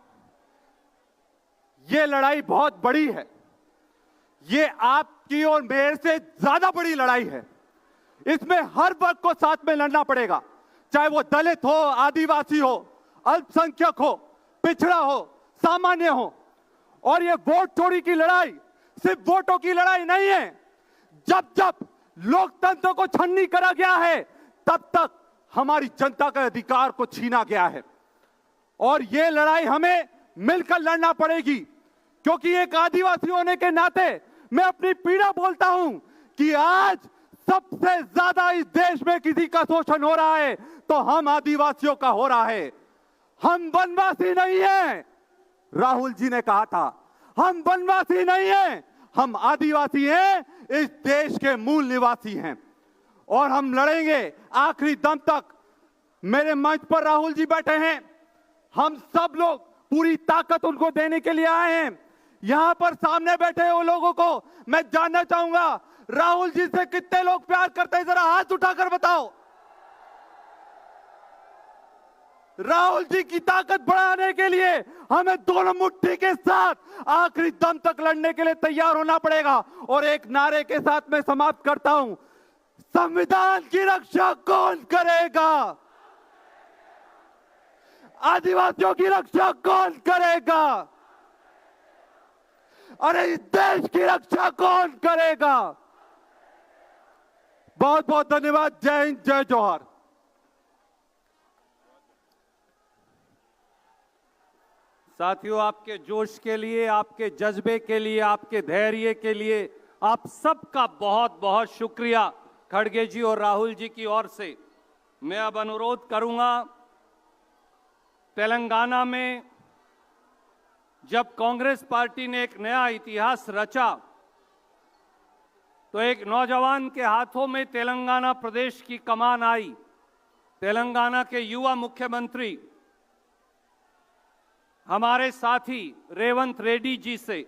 ये लड़ाई बहुत बड़ी है। ये आपकी और मेरे से ज्यादा बड़ी लड़ाई है। इसमें हर वर्ग को साथ में लड़ना पड़ेगा, चाहे वो दलित हो, आदिवासी हो, अल्पसंख्यक हो, पिछड़ा हो, सामान्य हो। और ये वोट चोरी की लड़ाई सिर्फ वोटों की लड़ाई नहीं है। जब जब लोकतंत्र को छन्नी करा गया है, तब तक हमारी जनता के अधिकार को छीना गया है। और ये लड़ाई हमें मिलकर लड़ना पड़ेगी, क्योंकि एक आदिवासी होने के नाते मैं अपनी पीड़ा बोलता हूं कि आज सबसे ज्यादा इस देश में किसी का शोषण हो रहा है तो हम आदिवासियों का हो रहा है। हम वनवासी नहीं हैं, राहुल जी ने कहा था, हम वनवासी नहीं हैं, हम आदिवासी हैं, इस देश के मूल निवासी हैं। और हम लड़ेंगे आखिरी दम तक। मेरे मंच पर राहुल जी बैठे हैं, हम सब लोग पूरी ताकत उनको देने के लिए आए हैं। यहां पर सामने बैठे वो लोगों को मैं जानना चाहूंगा, राहुल जी से कितने लोग प्यार करते हैं, जरा हाथ उठाकर बताओ। राहुल जी की ताकत बढ़ाने के लिए हमें दोनों मुट्ठी के साथ आखिरी दम तक लड़ने के लिए तैयार होना पड़ेगा। और एक नारे के साथ मैं समाप्त करता हूं, संविधान की रक्षा कौन करेगा? आदिवासियों की रक्षा कौन करेगा? अरे इस देश की रक्षा कौन करेगा? बहुत बहुत धन्यवाद। जय हिंद, जय जोहार। साथियों, आपके जोश के लिए, आपके जज्बे के लिए, आपके धैर्य के लिए आप सबका बहुत बहुत शुक्रिया खड़गे जी और राहुल जी की ओर से। मैं अब अनुरोध करूंगा, तेलंगाना में जब कांग्रेस पार्टी ने एक नया इतिहास रचा तो एक नौजवान के हाथों में तेलंगाना प्रदेश की कमान आई। तेलंगाना के युवा मुख्यमंत्री हमारे साथी रेवंत रेड्डी जी से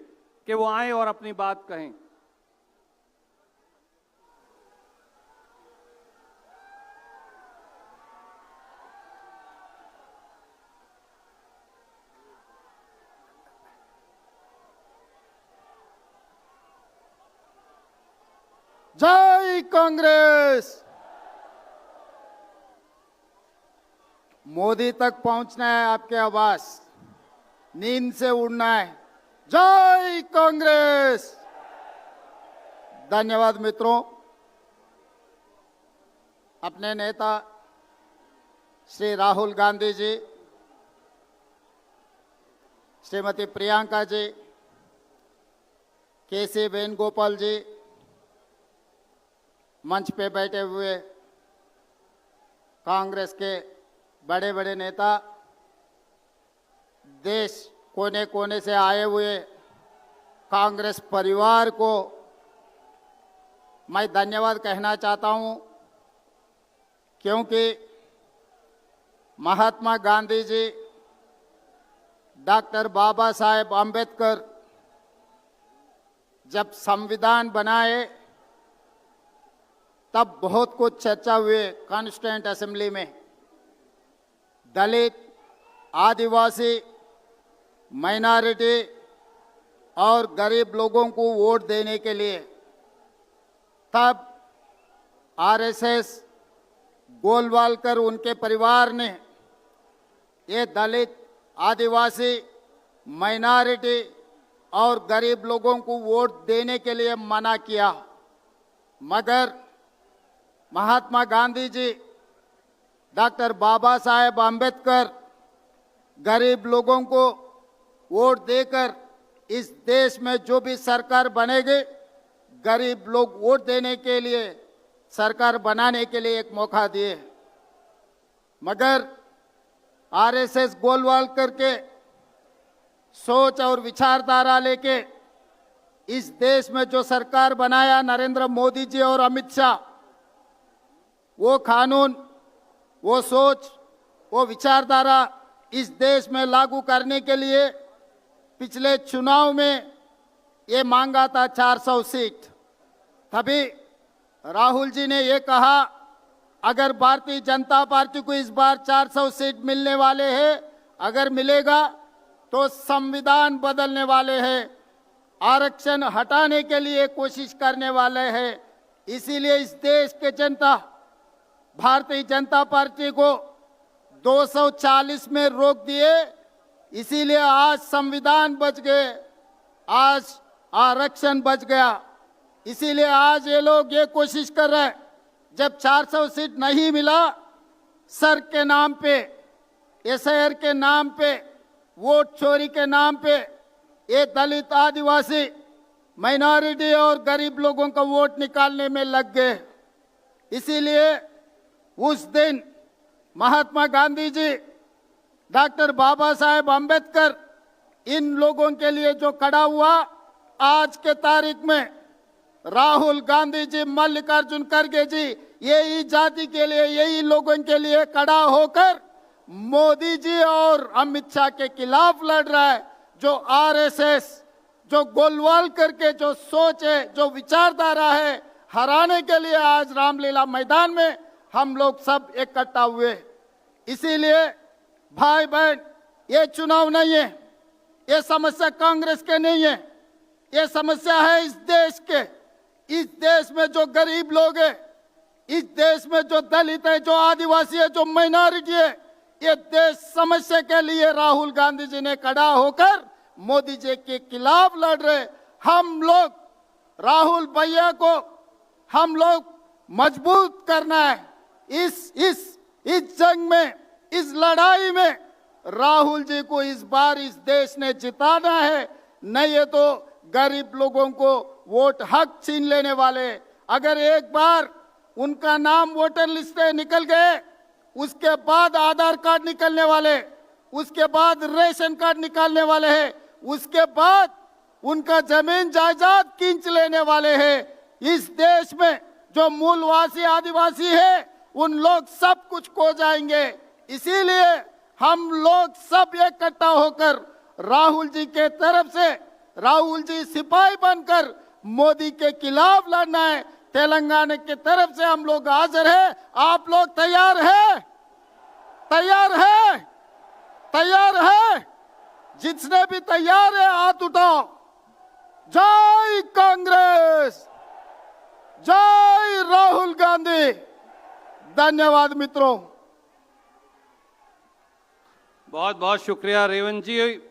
कि वो आए और अपनी बात कहें। जय कांग्रेस। मोदी तक पहुंचना है आपके आवाज, नींद से उड़ना है। जय कांग्रेस। धन्यवाद मित्रों। अपने नेता श्री राहुल गांधी जी, श्रीमती प्रियंका जी, केसी वेणुगोपाल जी, मंच पे बैठे हुए कांग्रेस के बड़े बड़े नेता, देश कोने कोने से आए हुए कांग्रेस परिवार को मैं धन्यवाद कहना चाहता हूं, क्योंकि महात्मा गांधी जी, डॉक्टर बाबा साहेब आम्बेडकर जब संविधान बनाए तब बहुत कुछ चर्चा हुए कॉन्स्टिट्यूएंट असेंबली में। दलित, आदिवासी, माइनॉरिटी और गरीब लोगों को वोट देने के लिए तब आरएसएस, गोलवालकर उनके परिवार ने ये दलित, आदिवासी, माइनॉरिटी और गरीब लोगों को वोट देने के लिए मना किया। मगर महात्मा गांधी जी, डॉक्टर बाबा साहेब आम्बेडकर गरीब लोगों को वोट देकर इस देश में जो भी सरकार बनेगी, गरीब लोग वोट देने के लिए, सरकार बनाने के लिए एक मौका दिए। मगर आरएसएस गोलवालकर के सोच और विचारधारा लेके इस देश में जो सरकार बनाया नरेंद्र मोदी जी और अमित शाह, वो कानून, वो सोच, वो विचारधारा इस देश में लागू करने के लिए पिछले चुनाव में ये मांगा था 400 सीट। तभी राहुल जी ने ये कहा, अगर भारतीय जनता पार्टी को इस बार 400 सीट मिलने वाले हैं, अगर मिलेगा तो संविधान बदलने वाले हैं, आरक्षण हटाने के लिए कोशिश करने वाले हैं। इसीलिए इस देश के जनता भारतीय जनता पार्टी को 240 में रोक दिए। इसीलिए आज संविधान बच गए, आज आरक्षण बच गया। इसीलिए आज ये लोग ये कोशिश कर रहे हैं, जब 400 सीट नहीं मिला, सर के नाम पे, एसआईआर के नाम पे, वोट चोरी के नाम पे ये दलित, आदिवासी, माइनॉरिटी और गरीब लोगों का वोट निकालने में लग गए। इसीलिए उस दिन महात्मा गांधी जी, डॉक्टर बाबा साहेब आम्बेडकर इन लोगों के लिए जो खड़ा हुआ, आज के तारीख में राहुल गांधी जी, मल्लिकार्जुन खड़गे जी यही जाति के लिए, यही लोगों के लिए खड़ा होकर मोदी जी और अमित शाह के खिलाफ लड़ रहा है। जो आरएसएस, जो गोलवाल करके जो सोच है, जो विचारधारा है, हराने के लिए आज रामलीला मैदान में हम लोग सब इकट्ठा हुए। इसीलिए भाई बहन, ये चुनाव नहीं है, ये समस्या कांग्रेस के नहीं है, ये समस्या है इस देश के। इस देश में जो गरीब लोग हैं, इस देश में जो दलित है, जो आदिवासी है, जो माइनॉरिटी है, ये देश समस्या के लिए राहुल गांधी जी ने खड़ा होकर मोदी जी के खिलाफ लड़ रहे। हम लोग राहुल भैया को हम लोग मजबूत करना है। इस जंग में, इस लड़ाई में राहुल जी को इस बार इस देश ने जिताना है, नहीं है तो गरीब लोगों को वोट हक छीन लेने वाले। अगर एक बार उनका नाम वोटर लिस्ट से निकल गए, उसके बाद आधार कार्ड निकलने वाले, उसके बाद रेशन कार्ड निकालने वाले हैं, उसके बाद उनका जमीन जायदाद खींच लेने वाले हैं। इस देश में जो मूलवासी आदिवासी है, उन लोग सब कुछ खो जाएंगे। इसीलिए हम लोग सब इकट्ठा होकर राहुल जी के तरफ से, राहुल जी सिपाही बनकर मोदी के खिलाफ लड़ना है। तेलंगाना की तरफ से हम लोग हाजिर हैं। आप लोग तैयार हैं? तैयार है? तैयार है? जिसने भी तैयार है हाथ उठाओ। जय कांग्रेस, जय राहुल गांधी। धन्यवाद मित्रों। बहुत बहुत शुक्रिया रेवंत जी।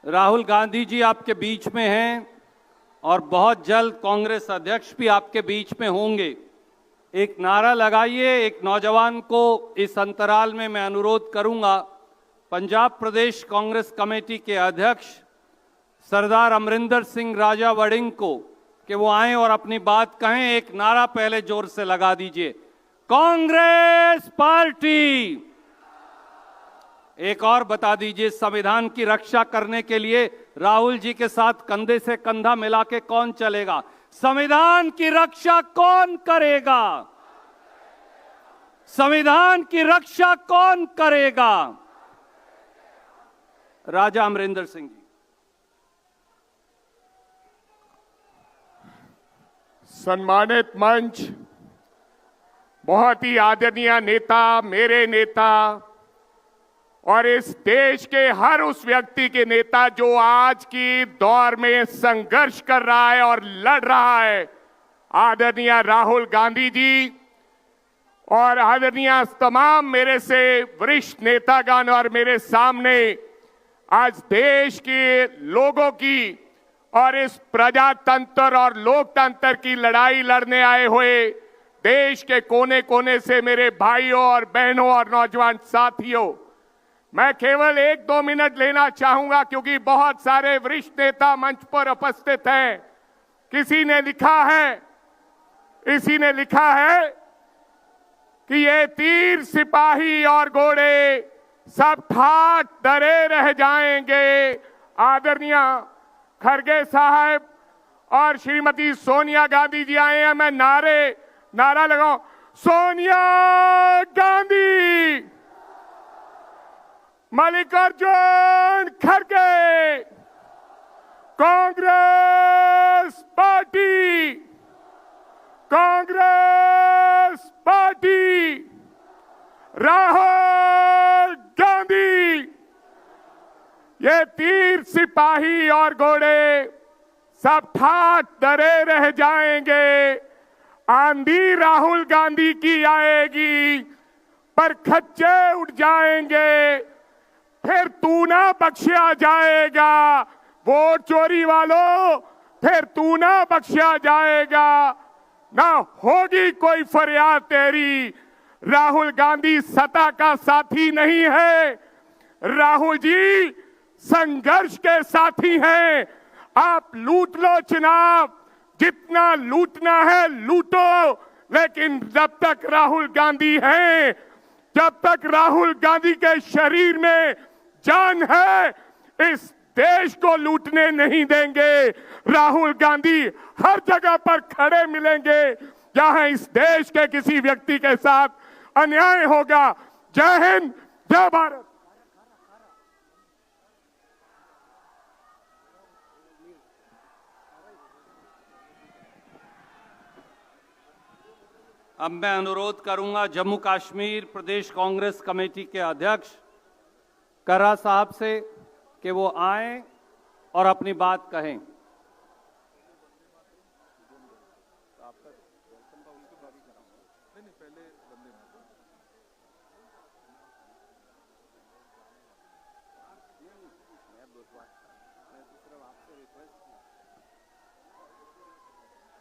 राहुल गांधी जी आपके बीच में हैं और बहुत जल्द कांग्रेस अध्यक्ष भी आपके बीच में होंगे। एक नारा लगाइए। एक नौजवान को इस अंतराल में मैं अनुरोध करूंगा, पंजाब प्रदेश कांग्रेस कमेटी के अध्यक्ष सरदार अमरिंदर सिंह राजा वड़िंग को, कि वो आए और अपनी बात कहें। एक नारा पहले जोर से लगा दीजिए, कांग्रेस पार्टी। एक और बता दीजिए, संविधान की रक्षा करने के लिए राहुल जी के साथ कंधे से कंधा मिला के कौन चलेगा? संविधान की रक्षा कौन करेगा? संविधान की रक्षा कौन करेगा? राजा अमरिंदर सिंह जी। सम्मानित मंच, बहुत ही आदरणीय नेता, मेरे नेता और इस देश के हर उस व्यक्ति के नेता जो आज की दौर में संघर्ष कर रहा है और लड़ रहा है, आदरणीय राहुल गांधी जी और आदरणीय तमाम मेरे से वरिष्ठ नेतागण और मेरे सामने आज देश के लोगों की और इस प्रजातंत्र और लोकतंत्र की लड़ाई लड़ने आए हुए देश के कोने कोने से मेरे भाइयों और बहनों और नौजवान साथियों, मैं केवल 1-2 मिनट लेना चाहूंगा क्योंकि बहुत सारे वरिष्ठ नेता मंच पर उपस्थित हैं। किसी ने लिखा है कि ये तीर सिपाही और घोड़े सब ठाठ डरे रह जाएंगे। आदरणीय खड़गे साहब और श्रीमती सोनिया गांधी जी आए हैं। मैं नारा लगाऊं, सोनिया गांधी, मल्लिकार्जुन खड़गे, कांग्रेस पार्टी, कांग्रेस पार्टी, राहुल गांधी। ये तीर सिपाही और घोड़े सब ठाठ डरे रह जाएंगे। आंधी राहुल गांधी की आएगी पर खच्चे उठ जाएंगे, फिर तू ना बख्शा जाएगा। वोट चोरी वालों, फिर तू ना बख्शा जाएगा, ना होगी कोई फरियाद तेरी। राहुल गांधी सत्ता का साथी नहीं है, राहुल जी संघर्ष के साथी हैं। आप लूट लो चुनाव, जितना लूटना है लूटो, लेकिन जब तक राहुल गांधी हैं, जब तक राहुल गांधी के शरीर में जान है, इस देश को लूटने नहीं देंगे। राहुल गांधी हर जगह पर खड़े मिलेंगे जहां इस देश के किसी व्यक्ति के साथ अन्याय होगा। जय हिंद, जय भारत। अब मैं अनुरोध करूंगा जम्मू कश्मीर प्रदेश कांग्रेस कमेटी के अध्यक्ष करा साहब से कि वो आएं और अपनी बात कहें।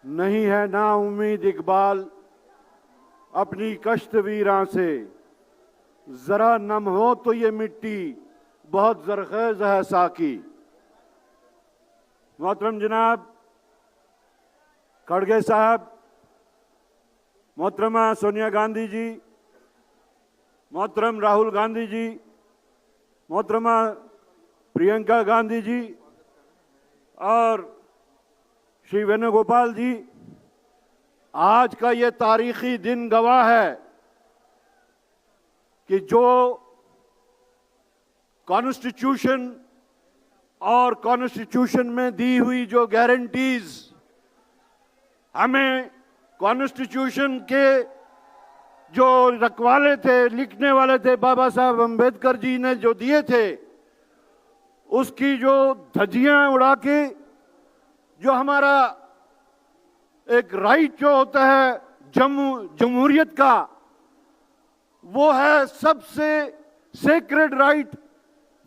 नहीं है ना उम्मीद इकबाल अपनी कश्त वीरां से, जरा नम हो तो ये मिट्टी बहुत जरखेज है साकी। मोहतरम जनाब खड़गे साहब, मोहतरमा सोनिया गांधी जी, मोहतरम राहुल गांधी जी, मोहतरमा प्रियंका गांधी जी और श्री वेणुगोपाल जी, आज का ये तारीखी दिन गवाह है कि जो कॉन्स्टिट्यूशन और कॉन्स्टिट्यूशन में दी हुई जो गारंटीज हमें कॉन्स्टिट्यूशन के जो रखवाले थे, लिखने वाले थे, बाबा साहब अम्बेडकर जी ने जो दिए थे, उसकी जो धज्जियां उड़ा के जो हमारा एक राइट जो होता है जमहूरियत का, वो है सबसे sacred right,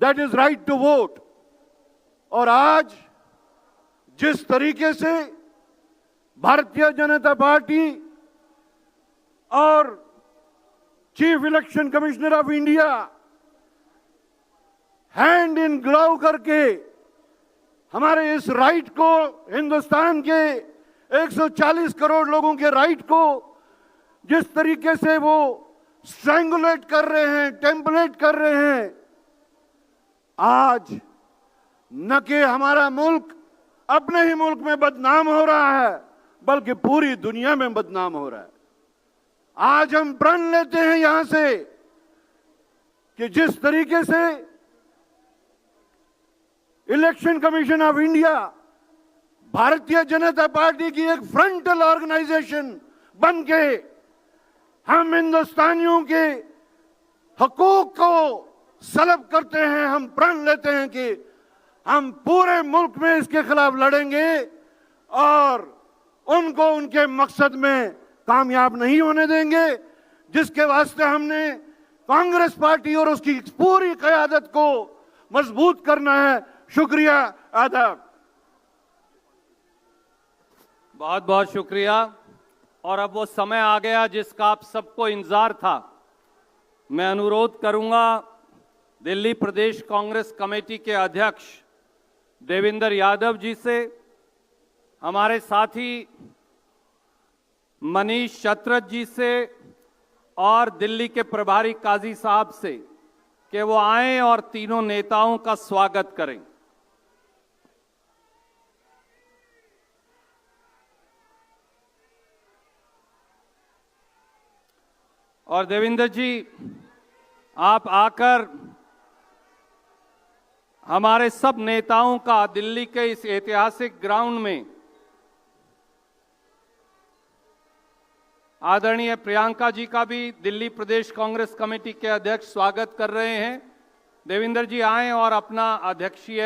that is right to vote. और आज जिस तरीके से भारतीय जनता पार्टी और chief election commissioner of India hand in glove करके हमारे इस राइट को, हिंदुस्तान के 140 करोड़ लोगों के राइट को जिस तरीके से वो स्ट्रैंगुलेट कर रहे हैं, टेम्पलेट कर रहे हैं, आज न कि हमारा मुल्क अपने ही मुल्क में बदनाम हो रहा है, बल्कि पूरी दुनिया में बदनाम हो रहा है। आज हम प्रण लेते हैं यहां से कि जिस तरीके से इलेक्शन कमीशन ऑफ इंडिया भारतीय जनता पार्टी की एक फ्रंटल ऑर्गेनाइजेशन बन के हम हिंदुस्तानियों के हकूक को सलब करते हैं, हम प्रण लेते हैं कि हम पूरे मुल्क में इसके खिलाफ लड़ेंगे और उनको उनके मकसद में कामयाब नहीं होने देंगे, जिसके वास्ते हमने कांग्रेस पार्टी और उसकी पूरी क़यादत को मजबूत करना है। शुक्रिया, आदाब। बहुत बहुत शुक्रिया। और अब वो समय आ गया जिसका आप सबको इंतजार था। मैं अनुरोध करूंगा दिल्ली प्रदेश कांग्रेस कमेटी के अध्यक्ष देवेंद्र यादव जी से, हमारे साथी मनीष चतरथ जी से और दिल्ली के प्रभारी काजी साहब से कि वो आएं और तीनों नेताओं का स्वागत करें। और देवेंद्र जी, आप आकर हमारे सब नेताओं का दिल्ली के इस ऐतिहासिक ग्राउंड में आदरणीय प्रियंका जी का भी दिल्ली प्रदेश कांग्रेस कमेटी के अध्यक्ष स्वागत कर रहे हैं। देवेंद्र जी आएं और अपना अध्यक्षीय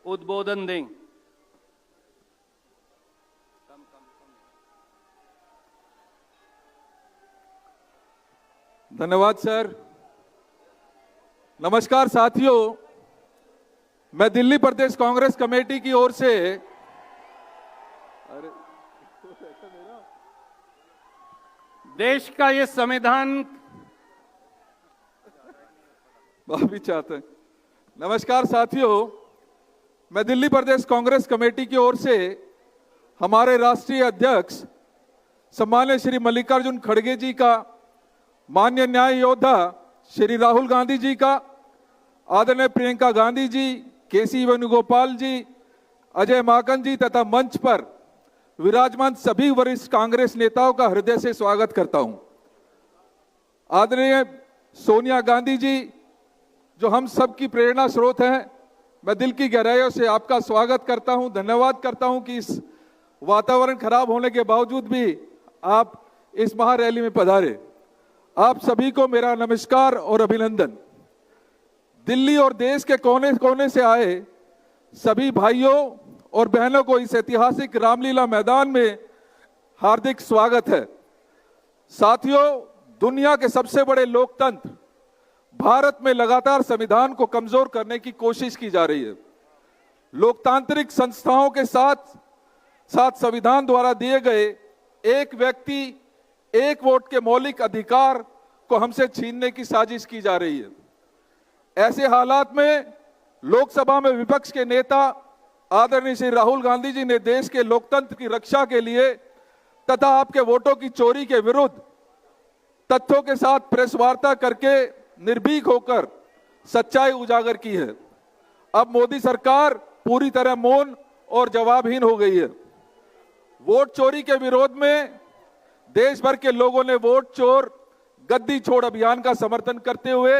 उद्बोधन दें। धन्यवाद सर। नमस्कार साथियों, मैं दिल्ली प्रदेश कांग्रेस कमेटी की ओर से देश का ये संविधान माफी चाहते हैं। नमस्कार साथियों, मैं दिल्ली प्रदेश कांग्रेस कमेटी की ओर से हमारे राष्ट्रीय अध्यक्ष सम्मान्य श्री मल्लिकार्जुन खड़गे जी का, माननीय न्याय योद्धा श्री राहुल गांधी जी का, आदरणीय प्रियंका गांधी जी केसी वेणुगोपाल जी, अजय माकन जी तथा मंच पर विराजमान सभी वरिष्ठ कांग्रेस नेताओं का हृदय से स्वागत करता हूं। आदरणीय सोनिया गांधी जी, जो हम सब की प्रेरणा स्रोत हैं, मैं दिल की गहराइयों से आपका स्वागत करता हूं, धन्यवाद करता हूं कि इस वातावरण खराब होने के बावजूद भी आप इस महारैली में पधारे। आप सभी को मेरा नमस्कार और अभिनंदन। दिल्ली और देश के कोने कोने से आए सभी भाइयों और बहनों को इस ऐतिहासिक रामलीला मैदान में हार्दिक स्वागत है। साथियों, दुनिया के सबसे बड़े लोकतंत्र भारत में लगातार संविधान को कमजोर करने की कोशिश की जा रही है। लोकतांत्रिक संस्थाओं के साथ साथ संविधान द्वारा दिए गए एक व्यक्ति एक वोट के मौलिक अधिकार को हमसे छीनने की साजिश की जा रही है। ऐसे हालात में लोकसभा में विपक्ष के नेता आदरणीय श्री राहुल गांधी जी ने देश के लोकतंत्र की रक्षा के लिए तथा आपके वोटों की चोरी के विरुद्ध तथ्यों के साथ प्रेस वार्ता करके निर्भीक होकर सच्चाई उजागर की है। अब मोदी सरकार पूरी तरह मौन और जवाबहीन हो गई है। वोट चोरी के विरोध में देश भर के लोगों ने वोट चोर गद्दी छोड़ अभियान का समर्थन करते हुए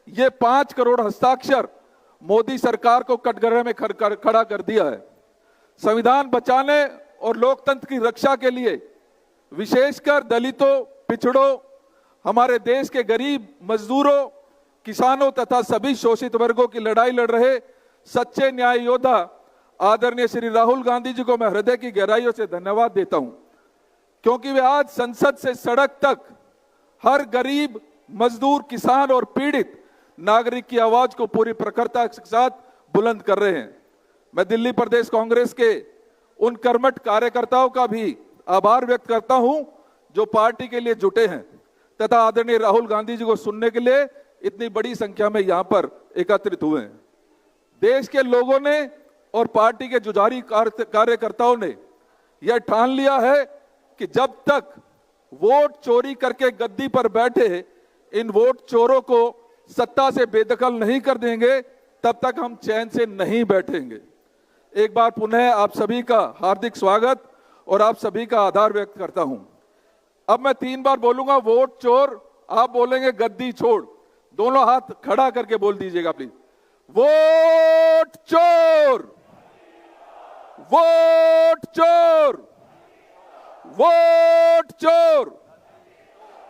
ये 5 करोड़ हस्ताक्षर मोदी सरकार को कटघरे में खड़ा कर दिया है। संविधान बचाने और लोकतंत्र की रक्षा के लिए विशेषकर दलितों, पिछड़ों, हमारे देश के गरीब, मजदूरों, किसानों तथा सभी शोषित वर्गों की लड़ाई लड़ रहे सच्चे न्याय योद्धा आदरणीय श्री राहुल गांधी जी को मैं हृदय की गहराइयों से धन्यवाद देता हूं, क्योंकि वे आज संसद से सड़क तक हर गरीब, मजदूर, किसान और पीड़ित नागरिक की आवाज को पूरी प्रखरता के साथ बुलंद कर रहे हैं। मैं दिल्ली प्रदेश कांग्रेस के उन कर्मठ कार्यकर्ताओं का भी आभार व्यक्त करता हूं जो पार्टी के लिए जुटे हैं तथा आदरणीय राहुल गांधी जी को सुनने के लिए इतनी बड़ी संख्या में यहां पर एकत्रित हुए हैं। देश के लोगों ने और पार्टी के जुझारू कार्यकर्ताओं ने यह ठान लिया है कि जब तक वोट चोरी करके गद्दी पर बैठे इन वोट चोरों को सत्ता से बेदखल नहीं कर देंगे, तब तक हम चैन से नहीं बैठेंगे। एक बार पुनः आप सभी का हार्दिक स्वागत और आप सभी का आभार व्यक्त करता हूं। अब मैं 3 बार बोलूंगा वोट चोर, आप बोलेंगे गद्दी छोड़। दोनों हाथ खड़ा करके बोल दीजिएगा प्लीज। वोट चोर, वोट चोर, वोट चोर।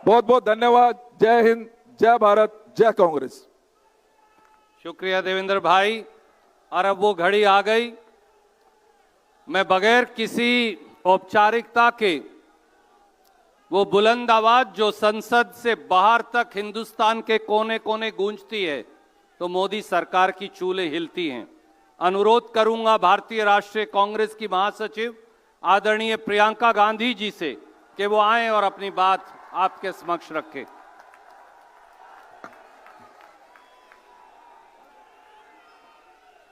बहुत बहुत धन्यवाद। जय हिंद, जय भारत, जय कांग्रेस। शुक्रिया देवेंद्र भाई। और अब वो घड़ी आ गई, मैं बगैर किसी औपचारिकता के वो बुलंद आवाज जो संसद से बाहर तक हिंदुस्तान के कोने कोने गूंजती है तो मोदी सरकार की चूल्हे हिलती हैं। अनुरोध करूंगा भारतीय राष्ट्रीय कांग्रेस की महासचिव आदरणीय प्रियंका गांधी जी से कि वो आएं और अपनी बात आपके समक्ष रखें।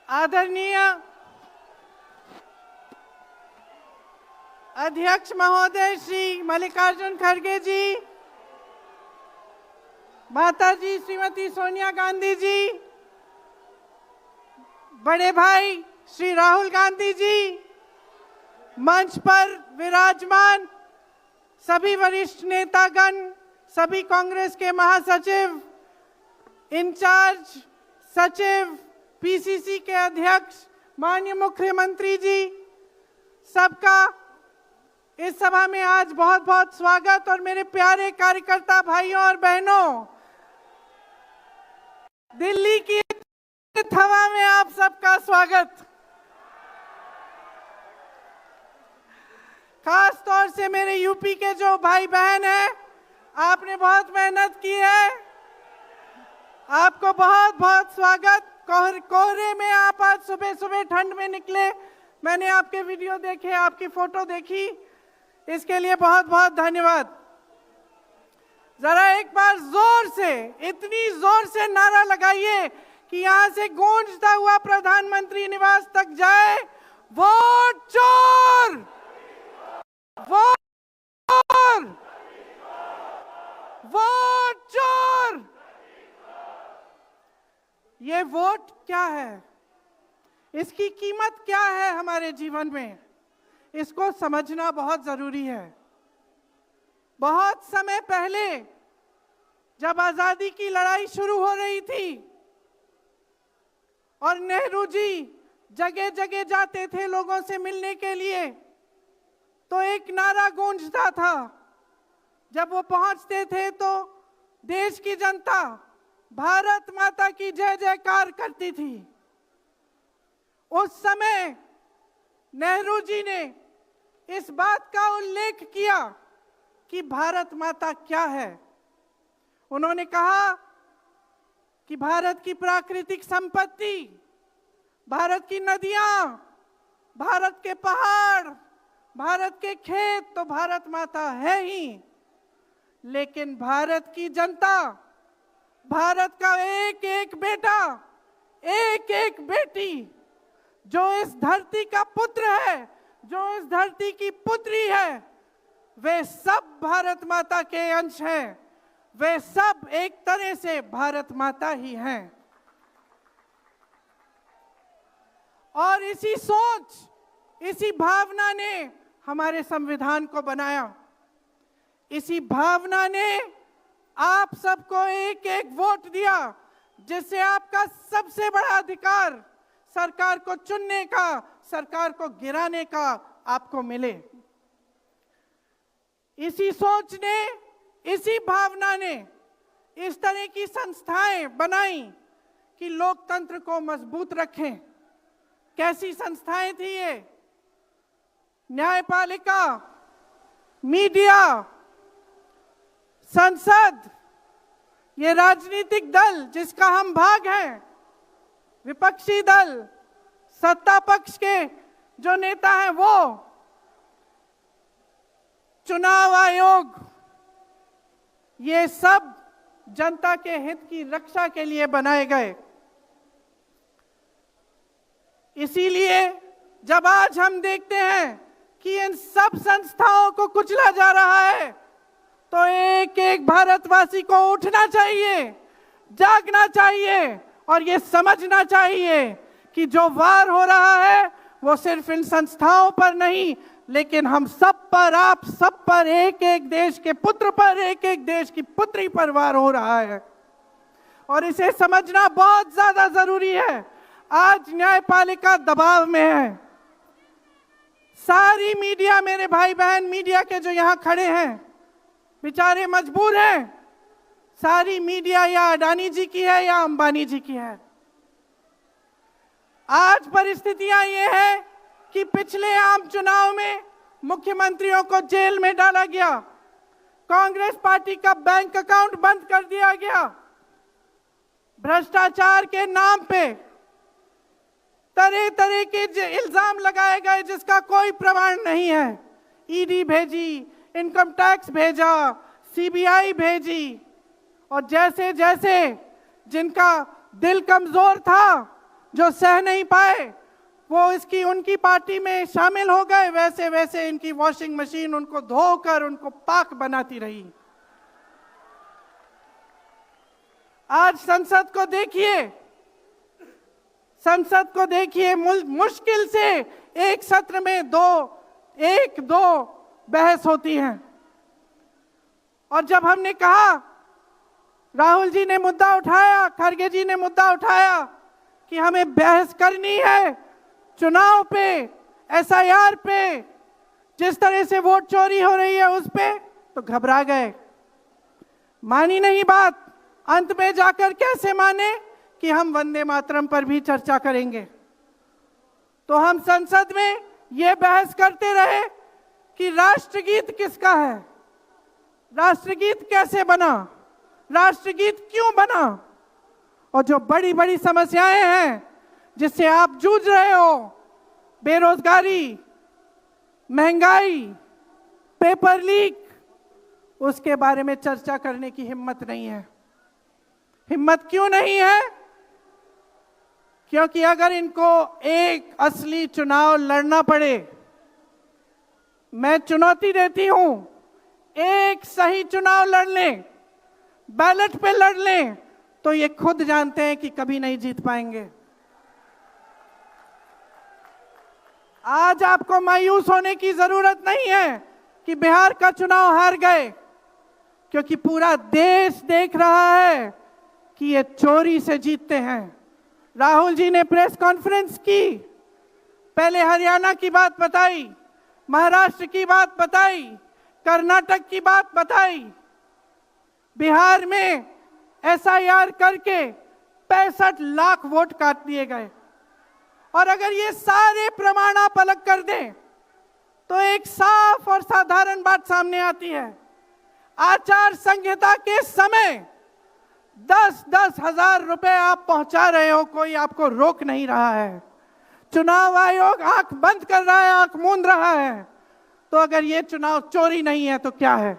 आदरणीय अध्यक्ष महोदय श्री मल्लिकार्जुन खड़गे जी, माता जी श्रीमती सोनिया गांधी जी, बड़े भाई श्री राहुल गांधी जी, मंच पर विराजमान सभी वरिष्ठ नेतागण, सभी कांग्रेस के महासचिव, इंचार्ज सचिव, पीसीसी के अध्यक्ष, माननीय मुख्यमंत्री जी, सबका इस सभा में आज बहुत बहुत स्वागत। और मेरे प्यारे कार्यकर्ता भाइयों और बहनों, दिल्ली की हवा में आप सबका स्वागत। खास तौर से मेरे यूपी के जो भाई बहन हैं, आपने बहुत मेहनत की है, आपको बहुत बहुत स्वागत। कोहरे में आप आज सुबह सुबह ठंड में निकले, मैंने आपके वीडियो देखे, आपकी फोटो देखी, इसके लिए बहुत बहुत धन्यवाद। जरा एक बार जोर से, इतनी जोर से नारा लगाइए कि यहां से गूंजता हुआ प्रधानमंत्री निवास तक जाए, वोट चोर, वोट चोर, वोट चोर। ये वोट क्या है? इसकी कीमत क्या है हमारे जीवन में, इसको समझना बहुत जरूरी है। बहुत समय पहले जब आजादी की लड़ाई शुरू हो रही थी और नेहरू जी जगह जगह जाते थे लोगों से मिलने के लिए, तो एक नारा गूंजता था। जब वो पहुंचते थे तो देश की जनता भारत माता की जय जयकार करती थी। उस समय नेहरू जी ने इस बात का उल्लेख किया कि भारत माता क्या है। उन्होंने कहा कि भारत की प्राकृतिक संपत्ति, भारत की नदियां, भारत के पहाड़, भारत के खेत तो भारत माता है ही, लेकिन भारत की जनता, भारत का एक एक बेटा, एक एक बेटी, जो इस धरती का पुत्र है, जो इस धरती की पुत्री है, वे सब भारत माता के अंश हैं। वे सब एक तरह से भारत माता ही हैं। और इसी सोच, इसी भावना ने हमारे संविधान को बनाया। इसी भावना ने आप सबको एक एक वोट दिया, जिससे आपका सबसे बड़ा अधिकार सरकार को चुनने का, सरकार को गिराने का आपको मिले। इसी सोच ने, इसी भावना ने इस तरह की संस्थाएं बनाई कि लोकतंत्र को मजबूत रखें। कैसी संस्थाएं थी ये? न्यायपालिका, मीडिया, संसद, ये राजनीतिक दल जिसका हम भाग हैं, विपक्षी दल, सत्ता पक्ष के जो नेता हैं वो, चुनाव आयोग, ये सब जनता के हित की रक्षा के लिए बनाए गए। इसीलिए जब आज हम देखते हैं कि इन सब संस्थाओं को कुचला जा रहा है, तो एक एक भारतवासी को उठना चाहिए, जागना चाहिए और ये समझना चाहिए कि जो वार हो रहा है वो सिर्फ इन संस्थाओं पर नहीं, लेकिन हम सब पर, आप सब पर, एक एक देश के पुत्र पर, एक एक देश की पुत्री पर वार हो रहा है। और इसे समझना बहुत ज्यादा जरूरी है। आज न्यायपालिका दबाव में है। सारी मीडिया, मेरे भाई बहन मीडिया के जो यहां खड़े हैं, बेचारे मजबूर हैं। सारी मीडिया या अडानी जी की है या अंबानी जी की है। आज परिस्थितियां ये है कि पिछले आम चुनाव में मुख्यमंत्रियों को जेल में डाला गया, कांग्रेस पार्टी का बैंक अकाउंट बंद कर दिया गया, भ्रष्टाचार के नाम पे तरह तरह के इल्जाम लगाए गए जिसका कोई प्रमाण नहीं है। ईडी भेजी, इनकम टैक्स भेजा, सीबीआई भेजी, और जैसे जैसे जिनका दिल कमजोर था, जो सह नहीं पाए, वो इसकी उनकी पार्टी में शामिल हो गए, वैसे वैसे इनकी वॉशिंग मशीन उनको धोकर उनको पाक बनाती रही। आज संसद को देखिए, संसद को देखिए, मुश्किल से एक सत्र में एक दो बहस होती है। और जब हमने कहा, राहुल जी ने मुद्दा उठाया, खड़गे जी ने मुद्दा उठाया कि हमें बहस करनी है चुनाव पे, एसआईआर पे, जिस तरह से वोट चोरी हो रही है उस पे, तो घबरा गए, मानी नहीं बात। अंत में जाकर कैसे माने कि हम वंदे मातरम पर भी चर्चा करेंगे। तो हम संसद में ये बहस करते रहे कि राष्ट्रगीत किसका है, राष्ट्रगीत कैसे बना, राष्ट्रगीत क्यों बना, और जो बड़ी बड़ी समस्याएं हैं जिससे आप जूझ रहे हो, बेरोजगारी, महंगाई, पेपर लीक, उसके बारे में चर्चा करने की हिम्मत नहीं है। हिम्मत क्यों नहीं है? क्योंकि अगर इनको एक असली चुनाव लड़ना पड़े, मैं चुनौती देती हूं, एक सही चुनाव लड़ लें, बैलेट पे लड़ लें, तो ये खुद जानते हैं कि कभी नहीं जीत पाएंगे। आज आपको मायूस होने की जरूरत नहीं है कि बिहार का चुनाव हार गए, क्योंकि पूरा देश देख रहा है कि ये चोरी से जीतते हैं। राहुल जी ने प्रेस कॉन्फ्रेंस की, पहले हरियाणा की बात बताई, महाराष्ट्र की बात बताई, कर्नाटक की बात बताई, बिहार में एसआईआर करके 65 लाख वोट काट दिए गए। और अगर ये सारे प्रमाण आप अलग कर दें तो एक साफ और साधारण बात सामने आती है। आचार संहिता के समय 10-10 हजार रुपए आप पहुंचा रहे हो, कोई आपको रोक नहीं रहा है। चुनाव आयोग आंख बंद कर रहा है, आंख मूंद रहा है। तो अगर ये चुनाव चोरी नहीं है तो क्या है?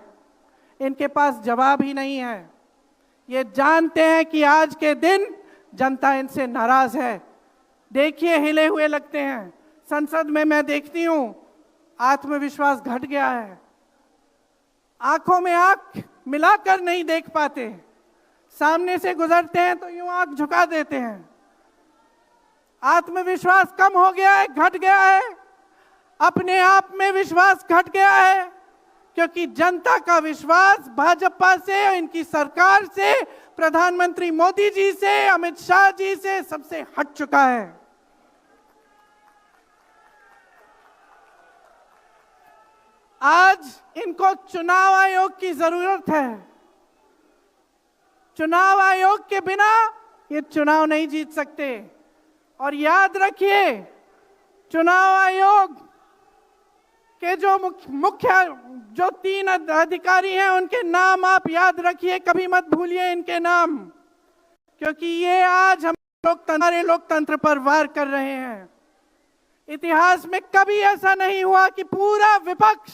इनके पास जवाब ही नहीं है। ये जानते हैं कि आज के दिन जनता इनसे नाराज है। देखिए, हिले हुए लगते हैं। संसद में मैं देखती हूं आत्मविश्वास घट गया है, आंखों में आंख मिलाकर नहीं देख पाते, सामने से गुजरते हैं तो यूं आंख झुका देते हैं। आत्मविश्वास कम हो गया है, घट गया है, अपने आप में विश्वास घट गया है, क्योंकि जनता का विश्वास भाजपा से, इनकी सरकार से, प्रधानमंत्री मोदी जी से, अमित शाह जी से सबसे हट चुका है। आज इनको चुनाव आयोग की जरूरत है। चुनाव आयोग के बिना ये चुनाव नहीं जीत सकते। और याद रखिए, चुनाव आयोग के जो मुख्य जो 3 अधिकारी हैं उनके नाम आप याद रखिए, कभी मत भूलिए इनके नाम, क्योंकि ये आज हमारे लोकतंत्र पर वार कर रहे हैं। इतिहास में कभी ऐसा नहीं हुआ कि पूरा विपक्ष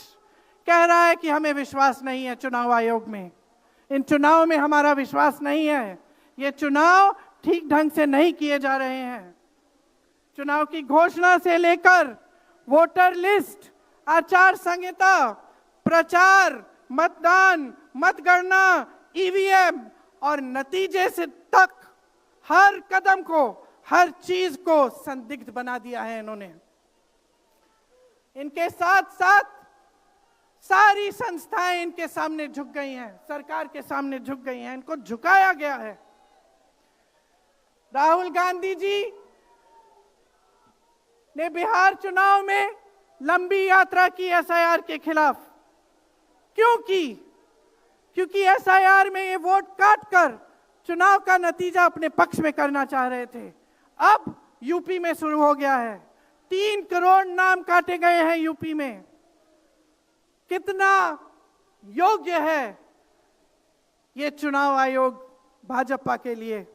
कह रहा है कि हमें विश्वास नहीं है चुनाव आयोग में, इन चुनाव में हमारा विश्वास नहीं है, ये चुनाव ठीक ढंग से नहीं किए जा रहे हैं। चुनाव की घोषणा से लेकर वोटर लिस्ट, आचार संहिता, प्रचार, मतदान, मतगणना, ईवीएम और नतीजे से तक हर कदम को, हर चीज को संदिग्ध बना दिया है इन्होंने। इनके साथ साथ सारी संस्थाएं इनके सामने झुक गई हैं, सरकार के सामने झुक गई हैं, इनको झुकाया गया है। राहुल गांधी जी ने बिहार चुनाव में लंबी यात्रा की एसआईआर के खिलाफ। क्यों की? क्योंकि एसआईआर में ये वोट काटकर चुनाव का नतीजा अपने पक्ष में करना चाह रहे थे। अब यूपी में शुरू हो गया है, 3 करोड़ नाम काटे गए हैं यूपी में। कितना योग्य है ये चुनाव आयोग भाजपा के लिए?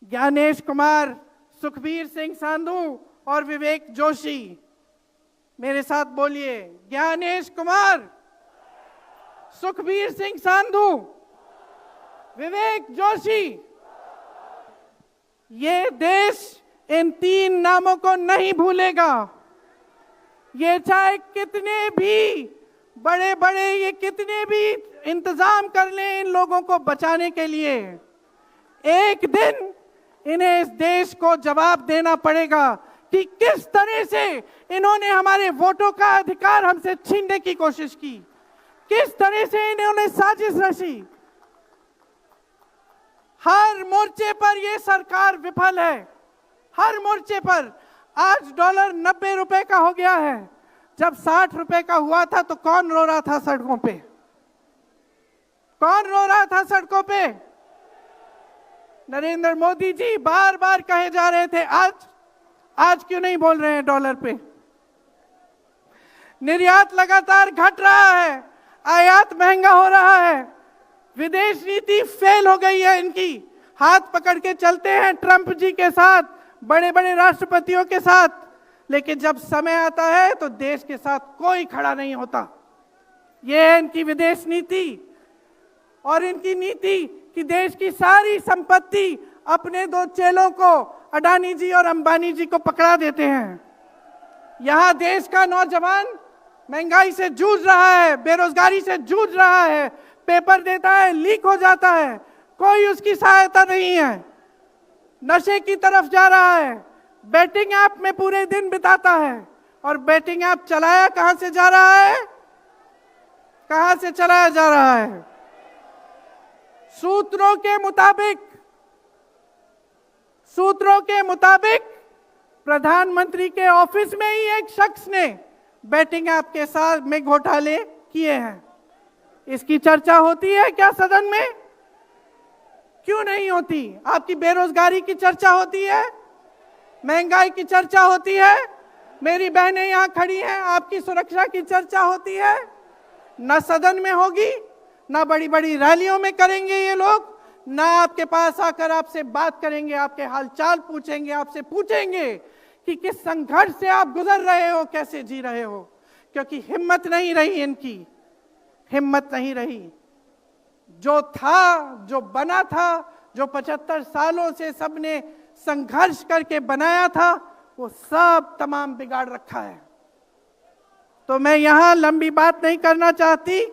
ज्ञानेश कुमार, सुखबीर सिंह सांधू और विवेक जोशी, मेरे साथ बोलिए, ज्ञानेश कुमार, सुखबीर सिंह सांधू, विवेक जोशी। ये देश इन 3 नामों को नहीं भूलेगा। ये चाहे कितने भी बड़े बड़े, ये कितने भी इंतजाम कर लें इन लोगों को बचाने के लिए, एक दिन इन्हें इस देश को जवाब देना पड़ेगा कि किस तरह से इन्होंने हमारे वोटों का अधिकार हमसे छीनने की कोशिश की, किस तरह से इन्होंने साजिश रची। हर मोर्चे पर यह सरकार विफल है, हर मोर्चे पर। आज डॉलर 90 रुपए का हो गया है। जब 60 रुपए का हुआ था तो कौन रो रहा था सड़कों पे? कौन रो रहा था सड़कों पे? नरेंद्र मोदी जी बार बार कहे जा रहे थे, आज क्यों नहीं बोल रहे हैं डॉलर पे? निर्यात लगातार घट रहा है, आयात महंगा हो रहा है, विदेश नीति फेल हो गई है इनकी। हाथ पकड़ के चलते हैं ट्रंप जी के साथ, बड़े बड़े राष्ट्रपतियों के साथ, लेकिन जब समय आता है तो देश के साथ कोई खड़ा नहीं होता। यह है इनकी विदेश नीति। और इनकी नीति कि देश की सारी संपत्ति अपने 2 चेलों को, अडानी जी और अंबानी जी को पकड़ा देते हैं। यहां देश का नौजवान महंगाई से जूझ रहा है, बेरोजगारी से जूझ रहा है, पेपर देता है, लीक हो जाता है, कोई उसकी सहायता नहीं है, नशे की तरफ जा रहा है, बैटिंग ऐप में पूरे दिन बिताता है। और बैटिंग ऐप चलाया कहां से जा रहा है? कहां से चलाया जा रहा है? सूत्रों के मुताबिक प्रधानमंत्री के ऑफिस में ही एक शख्स ने बैटिंग ऐप के साथ में घोटाले किए हैं। इसकी चर्चा होती है क्या सदन में? क्यों नहीं होती? आपकी बेरोजगारी की चर्चा होती है, महंगाई की चर्चा होती है, मेरी बहनें यहां खड़ी हैं, आपकी सुरक्षा की चर्चा होती है। न सदन में होगी, ना बड़ी बड़ी रैलियों में करेंगे ये लोग, ना आपके पास आकर आपसे बात करेंगे, आपके हालचाल पूछेंगे, आपसे पूछेंगे कि किस संघर्ष से आप गुजर रहे हो, कैसे जी रहे हो। क्योंकि हिम्मत नहीं रही, इनकी हिम्मत नहीं रही। जो था, जो बना था, जो 75 सालों से सबने संघर्ष करके बनाया था, वो सब तमाम बिगाड़ रखा है। तो मैं यहां लंबी बात नहीं करना चाहती,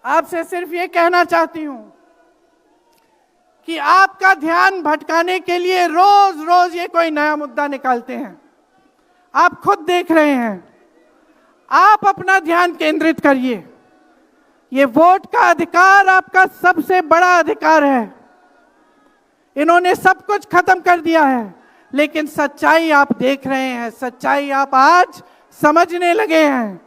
आपसे सिर्फ ये कहना चाहती हूं कि आपका ध्यान भटकाने के लिए रोज रोज ये कोई नया मुद्दा निकालते हैं। आप खुद देख रहे हैं, आप अपना ध्यान केंद्रित करिए। ये वोट का अधिकार आपका सबसे बड़ा अधिकार है। इन्होंने सब कुछ खत्म कर दिया है, लेकिन सच्चाई आप देख रहे हैं, सच्चाई आप आज समझने लगे हैं।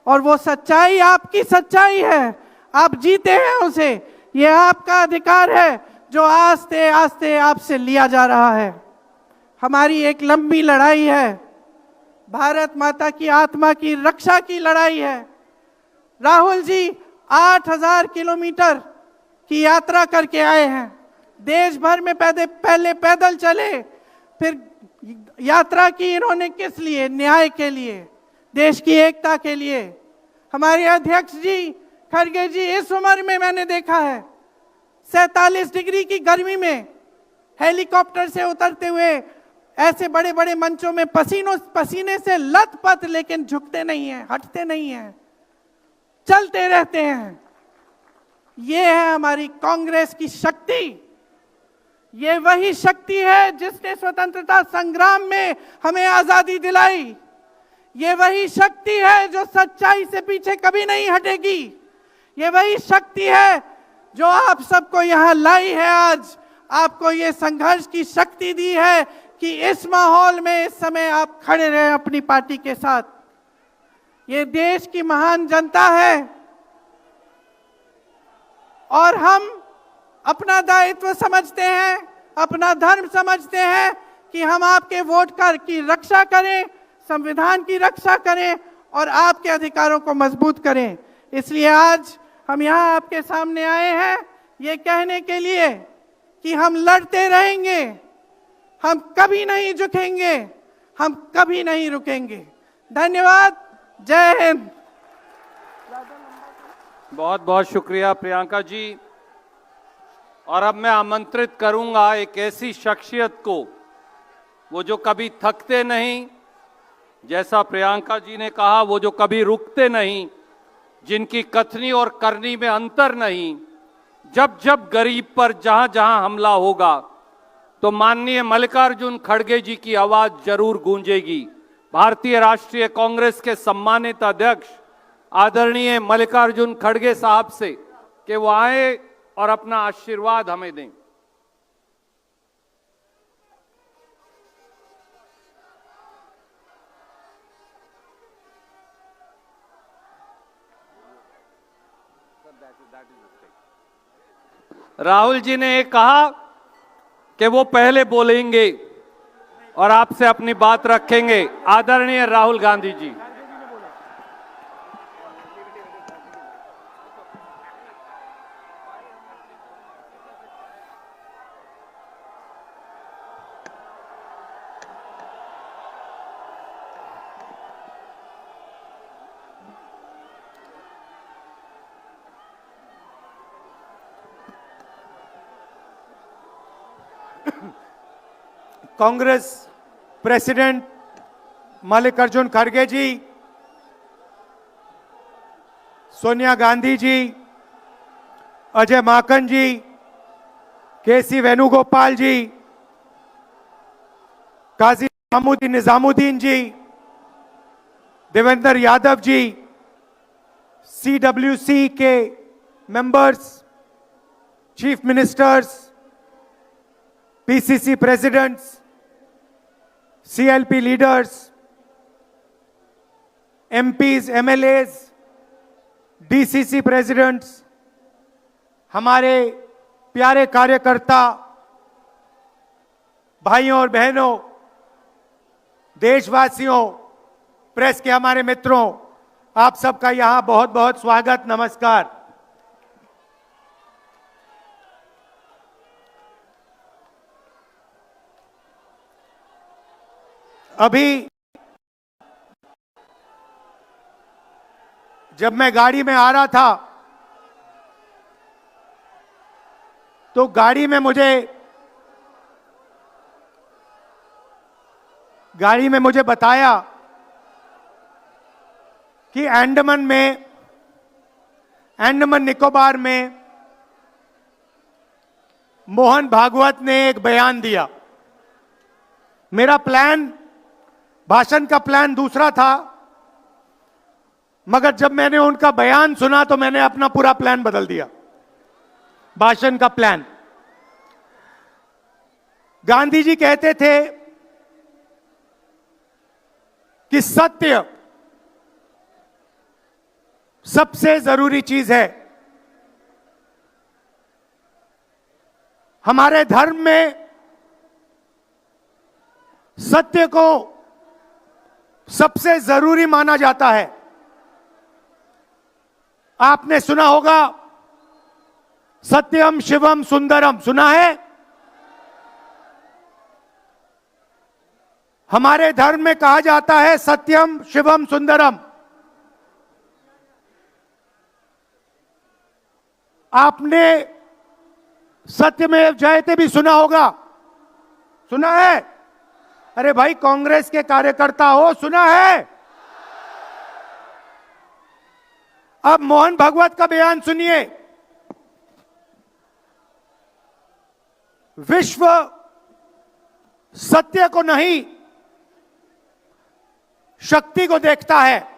और वो सच्चाई आपकी सच्चाई है, आप जीते हैं उसे। ये आपका अधिकार है जो आस्ते आस्ते आपसे लिया जा रहा है। हमारी एक लंबी लड़ाई है, भारत माता की आत्मा की रक्षा की लड़ाई है। राहुल जी 8000 किलोमीटर की यात्रा करके आए हैं। देश भर में पहले पैदल चले, फिर यात्रा की इन्होंने किस लिए? न्याय के लिए, देश की एकता के लिए। हमारे अध्यक्ष जी खड़गे जी, इस उम्र में मैंने देखा है 47 डिग्री की गर्मी में हेलीकॉप्टर से उतरते हुए ऐसे बड़े बड़े मंचों में पसीने से लथपथ, लेकिन झुकते नहीं हैं, हटते नहीं हैं, चलते रहते हैं। ये है हमारी कांग्रेस की शक्ति। ये वही शक्ति है जिसने स्वतंत्रता संग्राम में हमें आजादी दिलाई। ये वही शक्ति है जो सच्चाई से पीछे कभी नहीं हटेगी। ये वही शक्ति है जो आप सबको यहां लाई है। आज आपको ये संघर्ष की शक्ति दी है कि इस माहौल में इस समय आप खड़े रहे अपनी पार्टी के साथ। ये देश की महान जनता है और हम अपना दायित्व समझते हैं, अपना धर्म समझते हैं कि हम आपके वोट की रक्षा करें, संविधान की रक्षा करें और आपके अधिकारों को मजबूत करें। इसलिए आज हम यहाँ आपके सामने आए हैं ये कहने के लिए कि हम लड़ते रहेंगे, हम कभी नहीं झुकेंगे, हम कभी नहीं रुकेंगे। धन्यवाद। जय हिंद। बहुत बहुत शुक्रिया प्रियंका जी। और अब मैं आमंत्रित करूंगा एक ऐसी शख्सियत को, वो जो कभी थकते नहीं, जैसा प्रियंका जी ने कहा, वो जो कभी रुकते नहीं, जिनकी कथनी और करनी में अंतर नहीं। जब जब गरीब पर जहां जहां हमला होगा तो माननीय मल्लिकार्जुन खड़गे जी की आवाज जरूर गूंजेगी। भारतीय राष्ट्रीय कांग्रेस के सम्मानित अध्यक्ष आदरणीय मल्लिकार्जुन खड़गे साहब से कि वो आए और अपना आशीर्वाद हमें दें। राहुल जी ने एक कहा कि वो पहले बोलेंगे और आपसे अपनी बात रखेंगे। आदरणीय राहुल गांधी जी। कांग्रेस प्रेसिडेंट मल्लिकार्जुन खड़गे जी, सोनिया गांधी जी, अजय माकन जी, केसी वेणुगोपाल जी, काजी महमूदी निजामुद्दीन जी, देवेंद्र यादव जी, CWC के members, chief ministers, PCC presidents, CLP leaders, MPs, MLAs, DCC presidents, हमारे प्यारे कार्यकर्ता भाइयों और बहनों, देशवासियों, प्रेस के हमारे मित्रों, आप सबका यहां बहुत बहुत स्वागत, नमस्कार। अभी जब मैं गाड़ी में आ रहा था तो गाड़ी में मुझे बताया कि अंडमान निकोबार में मोहन भागवत ने एक बयान दिया। मेरा भाषण का प्लान दूसरा था, मगर जब मैंने उनका बयान सुना तो मैंने अपना पूरा प्लान बदल दिया, भाषण का प्लान। गांधी जी कहते थे कि सत्य सबसे जरूरी चीज है। हमारे धर्म में सत्य को सबसे जरूरी माना जाता है। आपने सुना होगा सत्यम शिवम सुंदरम, सुना है? हमारे धर्म में कहा जाता है सत्यम शिवम सुंदरम। आपने सत्यमेव जयते भी सुना होगा, सुना है? अरे भाई, कांग्रेस के कार्यकर्ता हो, सुना है? अब मोहन भागवत का बयान सुनिए। विश्व सत्य को नहीं, शक्ति को देखता है।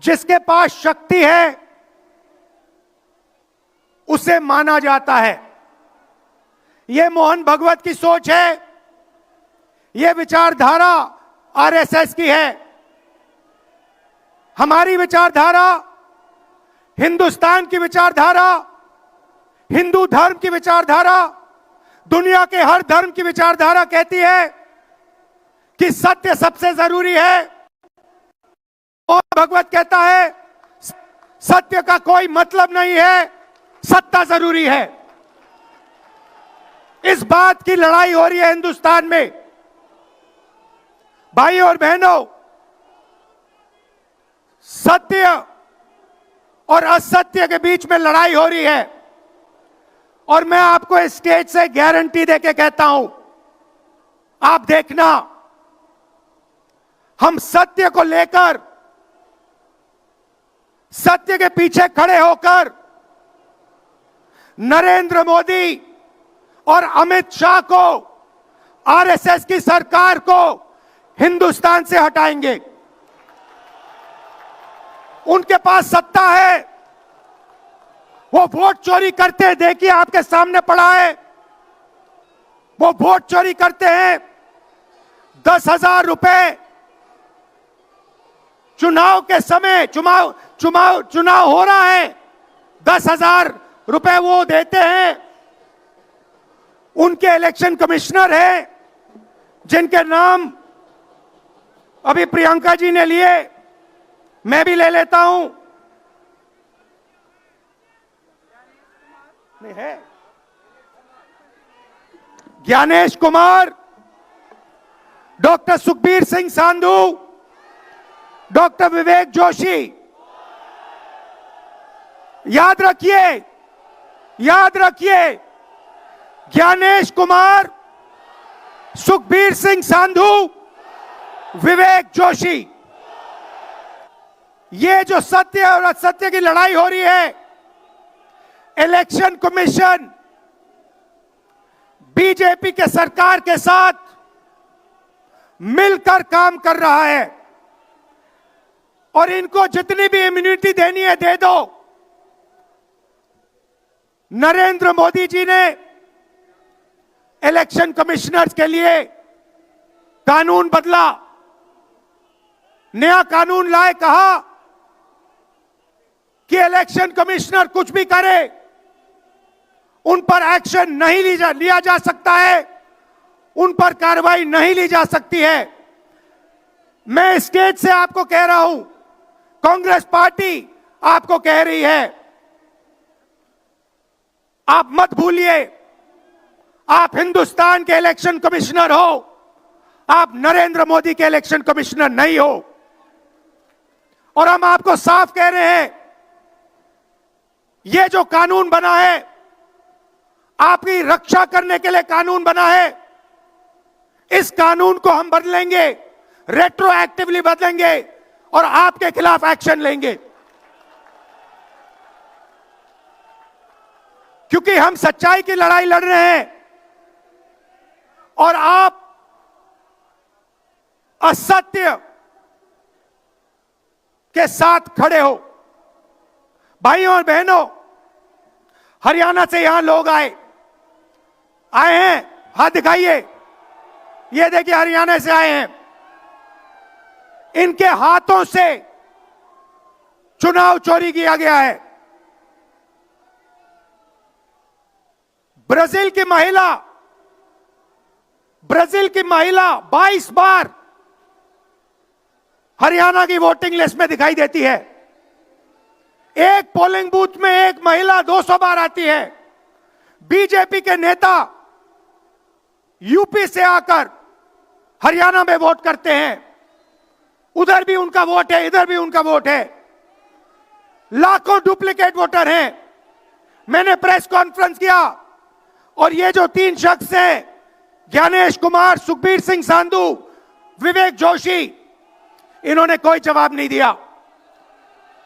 जिसके पास शक्ति है उसे माना जाता है। यह मोहन भागवत की सोच है, यह विचारधारा आरएसएस की है। हमारी विचारधारा, हिंदुस्तान की विचारधारा, हिंदू धर्म की विचारधारा, दुनिया के हर धर्म की विचारधारा कहती है कि सत्य सबसे जरूरी है। और भगवत कहता है सत्य का कोई मतलब नहीं है, सत्ता जरूरी है। इस बात की लड़ाई हो रही है हिंदुस्तान में। भाइयों और बहनों, सत्य और असत्य के बीच में लड़ाई हो रही है। और मैं आपको इस स्टेज से गारंटी देके कहता हूं, आप देखना, हम सत्य को लेकर, सत्य के पीछे खड़े होकर नरेंद्र मोदी और अमित शाह को, आरएसएस की सरकार को हिंदुस्तान से हटाएंगे। उनके पास सत्ता है, वो वोट चोरी करते हैं, देखिए आपके सामने पड़ा है। वो वोट चोरी करते हैं। 10,000 रुपए चुनाव के समय, चुनाव हो रहा है, 10,000 रुपए वो देते हैं। उनके इलेक्शन कमिश्नर हैं, जिनके नाम अभी प्रियंका जी ने लिए, मैं भी ले लेता हूं। नहीं है? Gyanesh Kumar, doctor Sukhbir Singh Sandhu, doctor Vivek Joshi. याद रखिए, याद रखिए, ज्ञानेश कुमार, सुखबीर सिंह सांधू, विवेक जोशी। ये जो सत्य और असत्य की लड़ाई हो रही है, इलेक्शन कमीशन बीजेपी के सरकार के साथ मिलकर काम कर रहा है और इनको जितनी भी इम्यूनिटी देनी है दे दो। नरेंद्र मोदी जी ने इलेक्शन कमिश्नर्स के लिए कानून बदला, नया कानून लाए, कहा कि इलेक्शन कमिश्नर कुछ भी करे उन पर एक्शन नहीं लिया जा सकता है, उन पर कार्रवाई नहीं ली जा सकती है। मैं स्टेज से आपको कह रहा हूं, कांग्रेस पार्टी आपको कह रही है, आप मत भूलिए, आप हिंदुस्तान के इलेक्शन कमिश्नर हो, आप नरेंद्र मोदी के इलेक्शन कमिश्नर नहीं हो। और हम आपको साफ कह रहे हैं, यह जो कानून बना है आपकी रक्षा करने के लिए कानून बना है, इस कानून को हम बदलेंगे, रेट्रोएक्टिवली बदलेंगे और आपके खिलाफ एक्शन लेंगे, क्योंकि हम सच्चाई की लड़ाई लड़ रहे हैं और आप असत्य के साथ खड़े हो। भाइयों और बहनों, हरियाणा से यहां लोग आए हैं, हाथ दिखाइए, ये देखिए हरियाणा से आए हैं, इनके हाथों से चुनाव चोरी किया गया है। ब्राजील की महिला 22 बार हरियाणा की वोटिंग लिस्ट में दिखाई देती है। एक पोलिंग बूथ में एक महिला 200 बार आती है। बीजेपी के नेता यूपी से आकर हरियाणा में वोट करते हैं, उधर भी उनका वोट है, इधर भी उनका वोट है। लाखों डुप्लीकेट वोटर हैं। मैंने प्रेस कॉन्फ्रेंस किया और ये जो 3 शख्स हैं, ज्ञानेश कुमार, सुखबीर सिंह सांधू, विवेक जोशी, इन्होंने कोई जवाब नहीं दिया।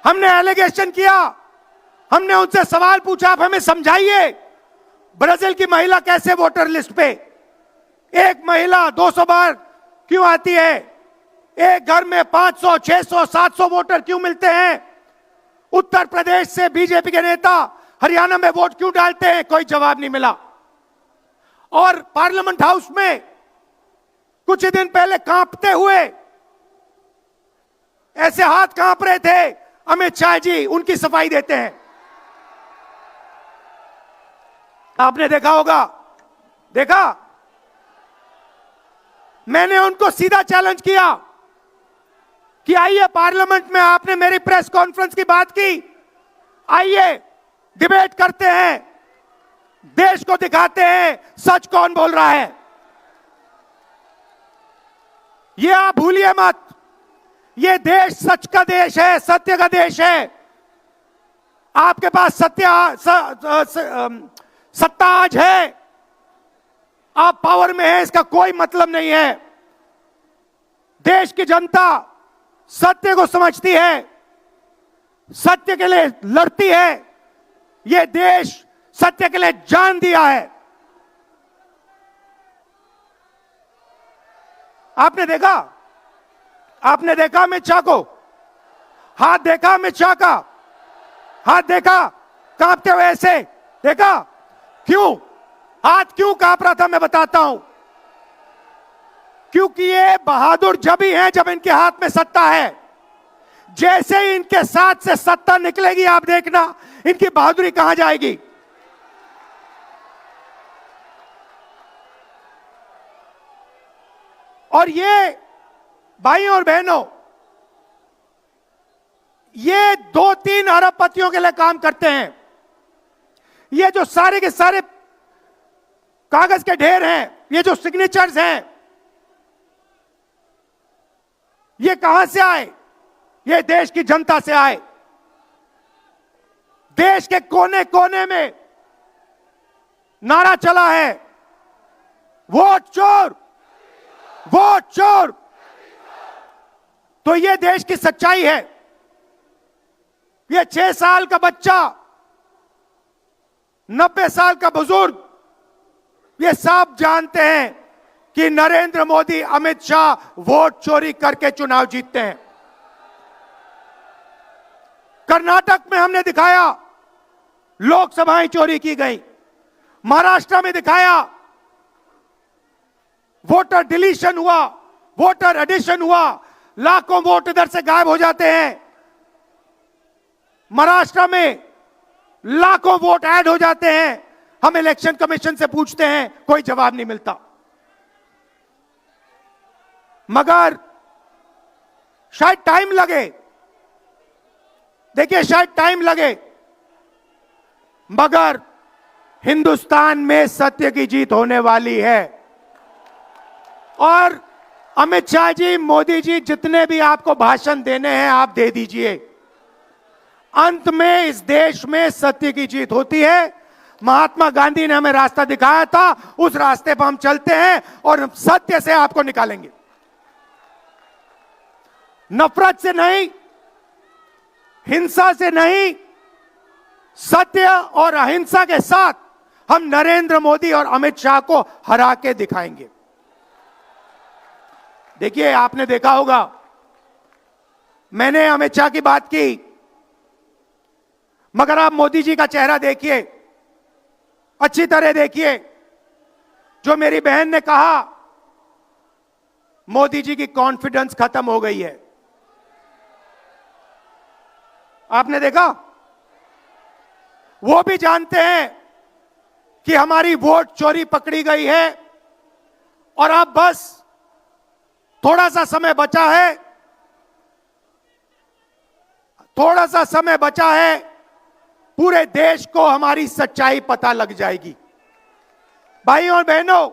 हमने एलिगेशन किया, हमने उनसे सवाल पूछा, आप हमें समझाइए ब्राजील की महिला कैसे वोटर लिस्ट पे, एक महिला 200 बार क्यों आती है, एक घर में 500, 600, 700 वोटर क्यों मिलते हैं, उत्तर प्रदेश से बीजेपी के नेता हरियाणा में वोट क्यों डालते हैं, कोई जवाब नहीं मिला। और पार्लियामेंट हाउस में कुछ ही दिन पहले कांपते हुए, ऐसे हाथ कांप रहे थे, अमित शाह जी उनकी सफाई देते हैं। आपने देखा होगा, देखा, मैंने उनको सीधा चैलेंज किया कि आइए पार्लियामेंट में, आपने मेरी प्रेस कॉन्फ्रेंस की बात की, आइए डिबेट करते हैं, देश को दिखाते हैं सच कौन बोल रहा है। ये आप भूलिए मत, ये देश सच का देश है, सत्य का देश है। आपके पास सत्ता आज है, आप पावर में हैं, इसका कोई मतलब नहीं है। देश की जनता सत्य को समझती है, सत्य के लिए लड़ती है। ये देश सत्य के लिए जान दिया है। आपने देखा अमित शाह को, हाथ देखा अमित शाह का, हाथ देखा कांपते हुए ऐसे देखा, क्यों हाथ क्यों कांप रहा था, मैं बताता हूं। क्योंकि ये बहादुर जब ही हैं जब इनके हाथ में सत्ता है। जैसे ही इनके साथ से सत्ता निकलेगी, आप देखना इनकी बहादुरी कहां जाएगी। और ये भाइयों और बहनों, ये 2-3 अरबपतियों के लिए काम करते हैं। ये जो सारे के सारे कागज के ढेर हैं, ये जो सिग्नेचर्स हैं, ये कहां से आए? ये देश की जनता से आए। देश के कोने कोने में नारा चला है, वोट चोर, वोट चोर। तो ये देश की सच्चाई है। ये 6 साल का बच्चा, 90 साल का बुजुर्ग, ये सब जानते हैं कि नरेंद्र मोदी, अमित शाह वोट चोरी करके चुनाव जीतते हैं। कर्नाटक में हमने दिखाया लोकसभाएं चोरी की गई, महाराष्ट्र में दिखाया वोटर डिलीशन हुआ, वोटर एडिशन हुआ, लाखों वोट इधर से गायब हो जाते हैं। महाराष्ट्र में लाखों वोट ऐड हो जाते हैं। हम इलेक्शन कमीशन से पूछते हैं, कोई जवाब नहीं मिलता। मगर शायद टाइम लगे, देखिए शायद टाइम लगे, मगर हिंदुस्तान में सत्य की जीत होने वाली है। और अमित शाह जी, मोदी जी, जितने भी आपको भाषण देने हैं आप दे दीजिए। अंत में इस देश में सत्य की जीत होती है। महात्मा गांधी ने हमें रास्ता दिखाया था, उस रास्ते पर हम चलते हैं और सत्य से आपको निकालेंगे। नफरत से नहीं, हिंसा से नहीं, सत्य और अहिंसा के साथ हम नरेंद्र मोदी और अमित शाह को हरा के दिखाएंगे। देखिए, आपने देखा होगा, मैंने अमित शाह की बात की, मगर आप मोदी जी का चेहरा देखिए, अच्छी तरह देखिए। जो मेरी बहन ने कहा, मोदी जी की कॉन्फिडेंस खत्म हो गई है। आपने देखा, वो भी जानते हैं कि हमारी वोट चोरी पकड़ी गई है और अब बस थोड़ा सा समय बचा है, थोड़ा सा समय बचा है, पूरे देश को हमारी सच्चाई पता लग जाएगी। भाइयों और बहनों,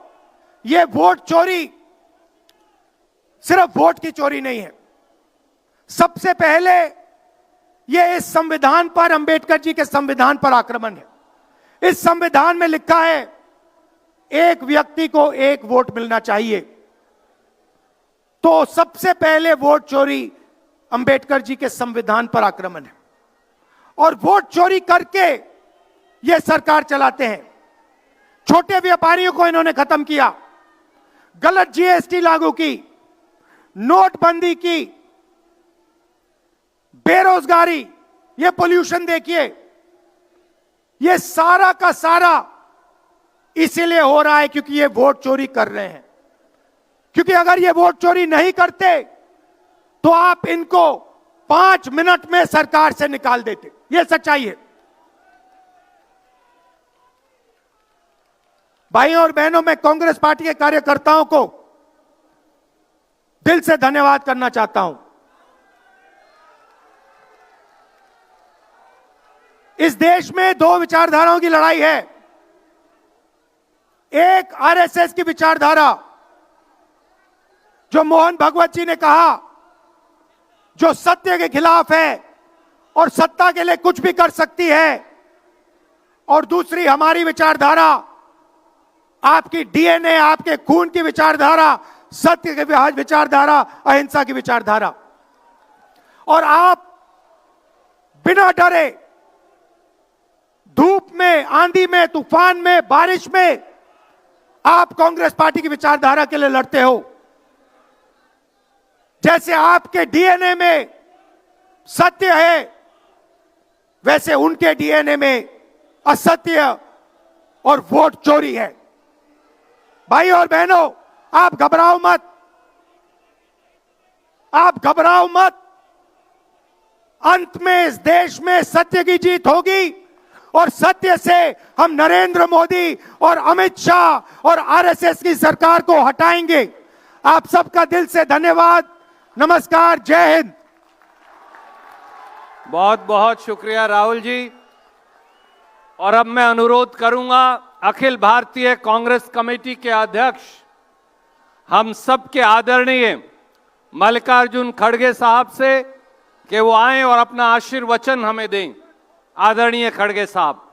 ये वोट चोरी सिर्फ वोट की चोरी नहीं है। सबसे पहले ये इस संविधान पर, अंबेडकर जी के संविधान पर आक्रमण है। इस संविधान में लिखा है एक व्यक्ति को एक वोट मिलना चाहिए। तो सबसे पहले वोट चोरी अंबेडकर जी के संविधान पर आक्रमण है। और वोट चोरी करके ये सरकार चलाते हैं। छोटे व्यापारियों को इन्होंने खत्म किया, गलत जीएसटी लागू की, नोटबंदी की, बेरोजगारी, ये पोल्यूशन देखिए, ये सारा का सारा इसीलिए हो रहा है क्योंकि ये वोट चोरी कर रहे हैं। क्योंकि अगर ये वोट चोरी नहीं करते तो आप इनको 5 मिनट में सरकार से निकाल देते। ये सच्चाई है। भाइयों और बहनों, मैं कांग्रेस पार्टी के कार्यकर्ताओं को दिल से धन्यवाद करना चाहता हूं। इस देश में 2 विचारधाराओं की लड़ाई है। एक आरएसएस की विचारधारा, जो मोहन भगवत जी ने कहा, जो सत्य के खिलाफ है और सत्ता के लिए कुछ भी कर सकती है। और दूसरी हमारी विचारधारा, आपकी डीएनए, आपके खून की विचारधारा, सत्य की विचारधारा, अहिंसा की विचारधारा। और आप बिना डरे, धूप में, आंधी में, तूफान में, बारिश में, आप कांग्रेस पार्टी की विचारधारा के लिए लड़ते हो। जैसे आपके डीएनए में सत्य है, वैसे उनके डीएनए में असत्य और वोट चोरी है। भाइयों और बहनों, आप घबराओ मत, आप घबराओ मत। अंत में इस देश में सत्य की जीत होगी और सत्य से हम नरेंद्र मोदी और अमित शाह और आरएसएस की सरकार को हटाएंगे। आप सबका दिल से धन्यवाद। नमस्कार, जय हिंद। बहुत बहुत शुक्रिया राहुल जी। और अब मैं अनुरोध करूंगा अखिल भारतीय कांग्रेस कमेटी के अध्यक्ष, हम सबके आदरणीय मल्लिकार्जुन खड़गे साहब से कि वो आएं और अपना आशीर्वचन हमें दें। आदरणीय खड़गे साहब।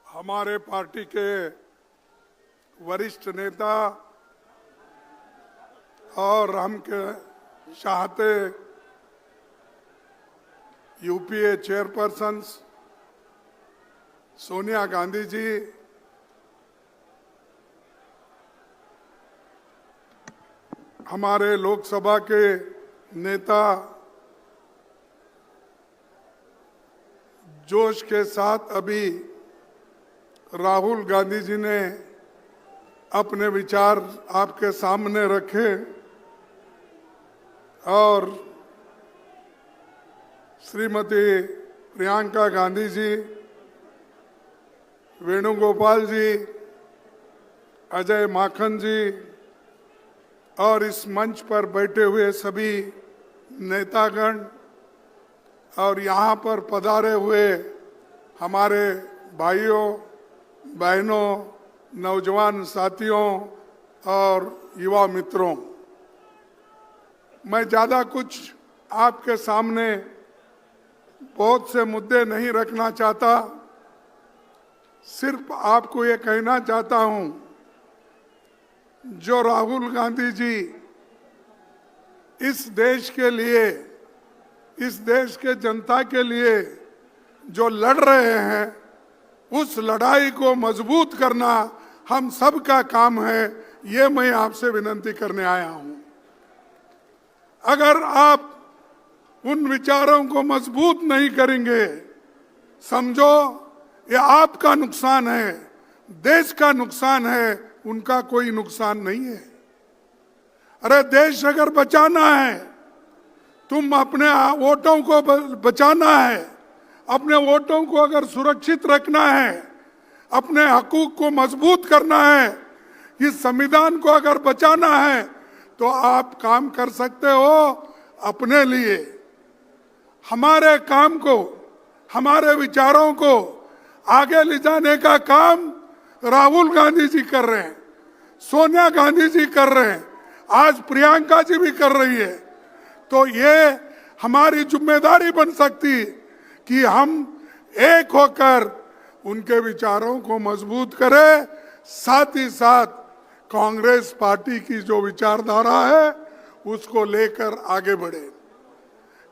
हमारे पार्टी के वरिष्ठ नेता और हम के चाहते यूपीए चेयरपर्सन सोनिया गांधी जी, हमारे लोकसभा के नेता जोश के साथ अभी राहुल गांधी जी ने अपने विचार आपके सामने रखे और श्रीमती प्रियंका गांधी जी, वेणुगोपाल जी, अजय माखन जी और इस मंच पर बैठे हुए सभी नेतागण और यहाँ पर पधारे हुए हमारे भाइयों बहनों, नौजवान साथियों और युवा मित्रों, मैं ज़्यादा कुछ आपके सामने बहुत से मुद्दे नहीं रखना चाहता। सिर्फ आपको ये कहना चाहता हूँ, जो राहुल गांधी जी इस देश के लिए, इस देश के जनता के लिए जो लड़ रहे हैं, उस लड़ाई को मजबूत करना हम सब का काम है। ये मैं आपसे विनती करने आया हूं। अगर आप उन विचारों को मजबूत नहीं करेंगे, समझो ये आपका नुकसान है, देश का नुकसान है, उनका कोई नुकसान नहीं है। अरे देश अगर बचाना है, तुम अपने वोटों को बचाना है, अपने वोटों को अगर सुरक्षित रखना है, अपने हकूक को मजबूत करना है, इस संविधान को अगर बचाना है, तो आप काम कर सकते हो अपने लिए। हमारे काम को, हमारे विचारों को आगे ले जाने का काम राहुल गांधी जी कर रहे हैं, सोनिया गांधी जी कर रहे हैं, आज प्रियंका जी भी कर रही है। तो ये हमारी जिम्मेदारी बन सकती कि हम एक होकर उनके विचारों को मजबूत करें, साथ ही साथ कांग्रेस पार्टी की जो विचारधारा है उसको लेकर आगे बढ़े।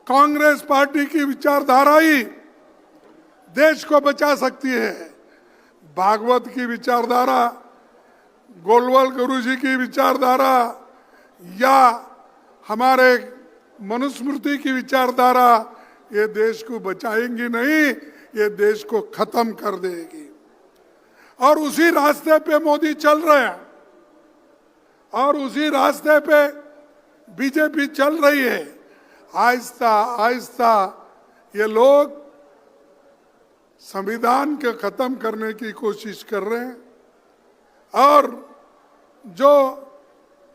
कांग्रेस पार्टी की विचारधारा ही देश को बचा सकती है। भागवत की विचारधारा, गोलवाल गुरुजी की विचारधारा या हमारे मनुस्मृति की विचारधारा ये देश को बचाएंगी नहीं, ये देश को खत्म कर देगी। और उसी रास्ते पे मोदी चल रहे हैं और उसी रास्ते पे बीजेपी चल रही है। आहिस्ता आहिस्ता ये लोग संविधान के खत्म करने की कोशिश कर रहे हैं। और जो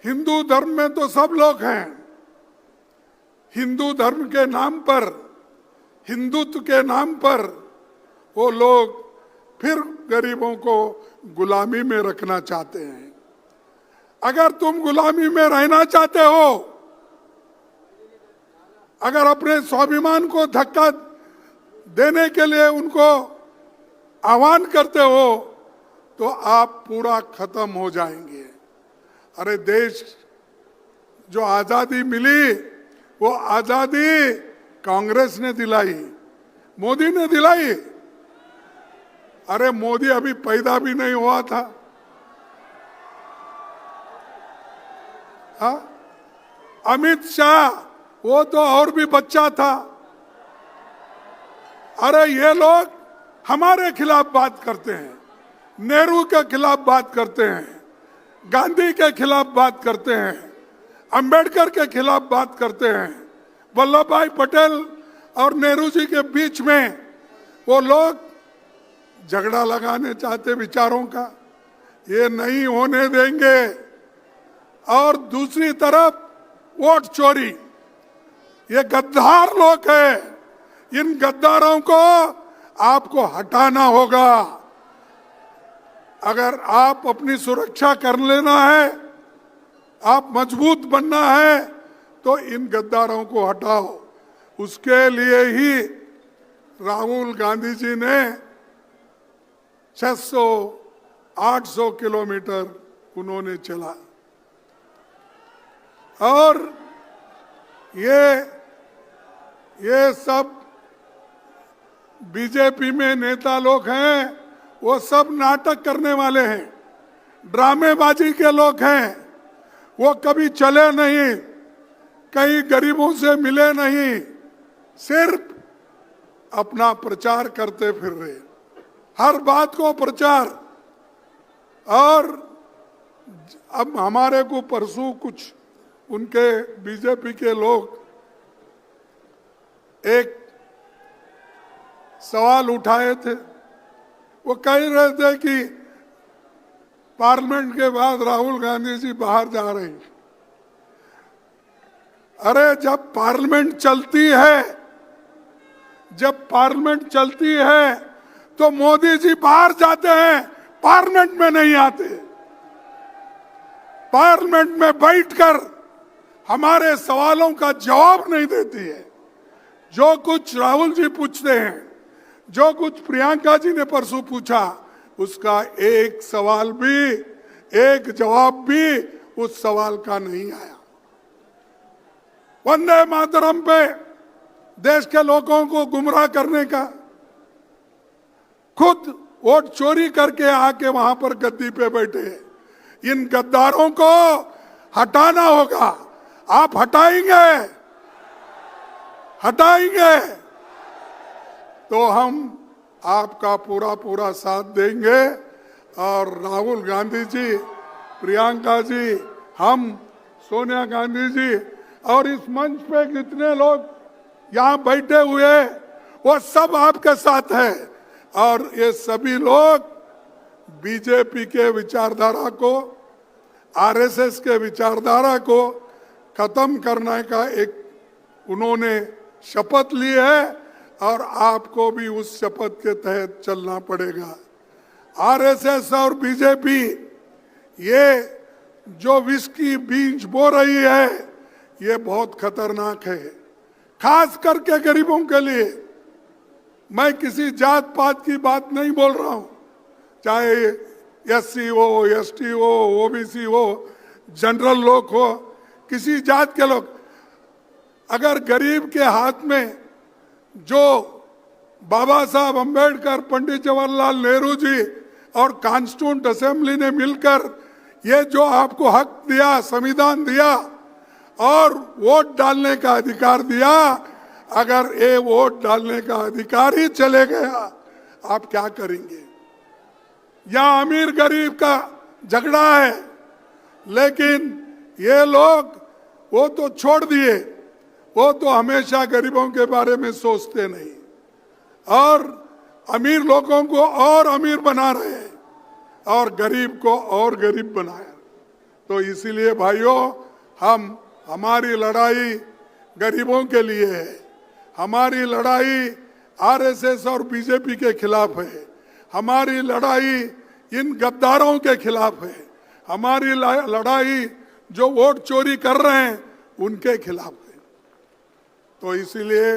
हिंदू धर्म में तो सब लोग हैं, हिंदू धर्म के नाम पर, हिंदुत्व के नाम पर वो लोग फिर गरीबों को गुलामी में रखना चाहते हैं। अगर तुम गुलामी में रहना चाहते हो, अगर अपने स्वाभिमान को धक्का देने के लिए उनको आह्वान करते हो, तो आप पूरा खत्म हो जाएंगे। अरे देश जो आजादी मिली, वो आजादी कांग्रेस ने दिलाई, मोदी ने दिलाई। अरे मोदी अभी पैदा भी नहीं हुआ था। हा? अमित शाह वो तो और भी बच्चा था। अरे ये लोग हमारे खिलाफ बात करते हैं, नेहरू के खिलाफ बात करते हैं, गांधी के खिलाफ बात करते हैं, अंबेडकर के खिलाफ बात करते हैं। वल्लभ भाई पटेल और नेहरू जी के बीच में वो लोग झगड़ा लगाने चाहते विचारों का, ये नहीं होने देंगे। और दूसरी तरफ वोट चोरी, ये गद्दार लोग हैं, इन गद्दारों को आपको हटाना होगा। अगर आप अपनी सुरक्षा कर लेना है, आप मजबूत बनना है, तो इन गद्दारों को हटाओ। उसके लिए ही राहुल गांधी जी ने 600-800 किलोमीटर उन्होंने चला। और ये सब बीजेपी में नेता लोग हैं वो सब नाटक करने वाले हैं, ड्रामेबाजी के लोग हैं। वो कभी चले नहीं, कहीं गरीबों से मिले नहीं, सिर्फ अपना प्रचार करते फिर रहे, हर बात को प्रचार। और अब हमारे को परसों कुछ उनके बीजेपी के लोग एक सवाल उठाए थे। वो कह रहे थे कि पार्लियामेंट के बाद राहुल गांधी जी बाहर जा रहे हैं। अरे जब पार्लियामेंट चलती है, जब पार्लियामेंट चलती है तो मोदी जी बाहर जाते हैं, पार्लियामेंट में नहीं आते। पार्लियामेंट में बैठकर हमारे सवालों का जवाब नहीं देती है। जो कुछ राहुल जी पूछते हैं, जो कुछ प्रियंका जी ने परसों पूछा, उसका एक सवाल भी, एक जवाब भी उस सवाल का नहीं आया। वंदे मातरम पे देश के लोगों को गुमराह करने का, खुद वोट चोरी करके आके वहां पर गद्दी पे बैठे। इन गद्दारों को हटाना होगा। आप हटाएंगे? हटाएंगे तो हम आपका पूरा पूरा साथ देंगे। और राहुल गांधी जी, प्रियंका जी, हम, सोनिया गांधी जी और इस मंच पे कितने लोग यहाँ बैठे हुए, वो सब आपके साथ हैं। और ये सभी लोग बीजेपी के विचारधारा को, आरएसएस के विचारधारा को खत्म करने का एक उन्होंने शपथ ली है और आपको भी उस शपथ के तहत चलना पड़ेगा। आरएसएस और बीजेपी ये जो विष की बीज बो रही है, ये बहुत खतरनाक है, खास करके गरीबों के लिए। मैं किसी जात पात की बात नहीं बोल रहा हूं, चाहे एससी हो, एसटी हो, ओबीसी हो, जनरल लोग हो, किसी जात के लोग। अगर गरीब के हाथ में जो बाबा साहब अंबेडकर, पंडित जवाहरलाल नेहरू जी और कॉन्स्टिट्यूंट असेंबली ने मिलकर ये जो आपको हक दिया, संविधान दिया और वोट डालने का अधिकार दिया, अगर ये वोट डालने का अधिकार ही चले गया, आप क्या करेंगे? यहाँ अमीर गरीब का झगड़ा है, लेकिन ये लोग वो तो छोड़ दिए, वो तो हमेशा गरीबों के बारे में सोचते नहीं और अमीर लोगों को और अमीर बना रहे हैं और गरीब को और गरीब बनाया। तो इसीलिए भाइयों, हमारी लड़ाई गरीबों के लिए है, हमारी लड़ाई आरएसएस और बीजेपी के खिलाफ है, हमारी लड़ाई इन गद्दारों के खिलाफ है, हमारी लड़ाई जो वोट चोरी कर रहे हैं उनके खिलाफ है। तो इसीलिए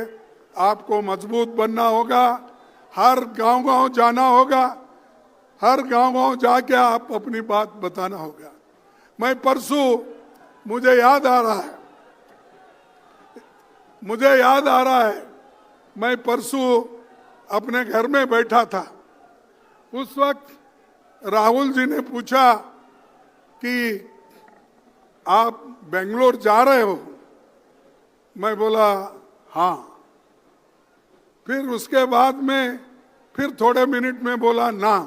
आपको मजबूत बनना होगा, हर गांव-गांव जाना होगा, हर गांव-गांव जाके आप अपनी बात बताना होगा। मैं परसों, मुझे याद आ रहा है, मैं परसों अपने घर में बैठा था। उस वक्त राहुल जी ने पूछा कि आप बेंगलोर जा रहे हो? मैं बोला हाँ। फिर उसके बाद में फिर थोड़े मिनट में बोला ना।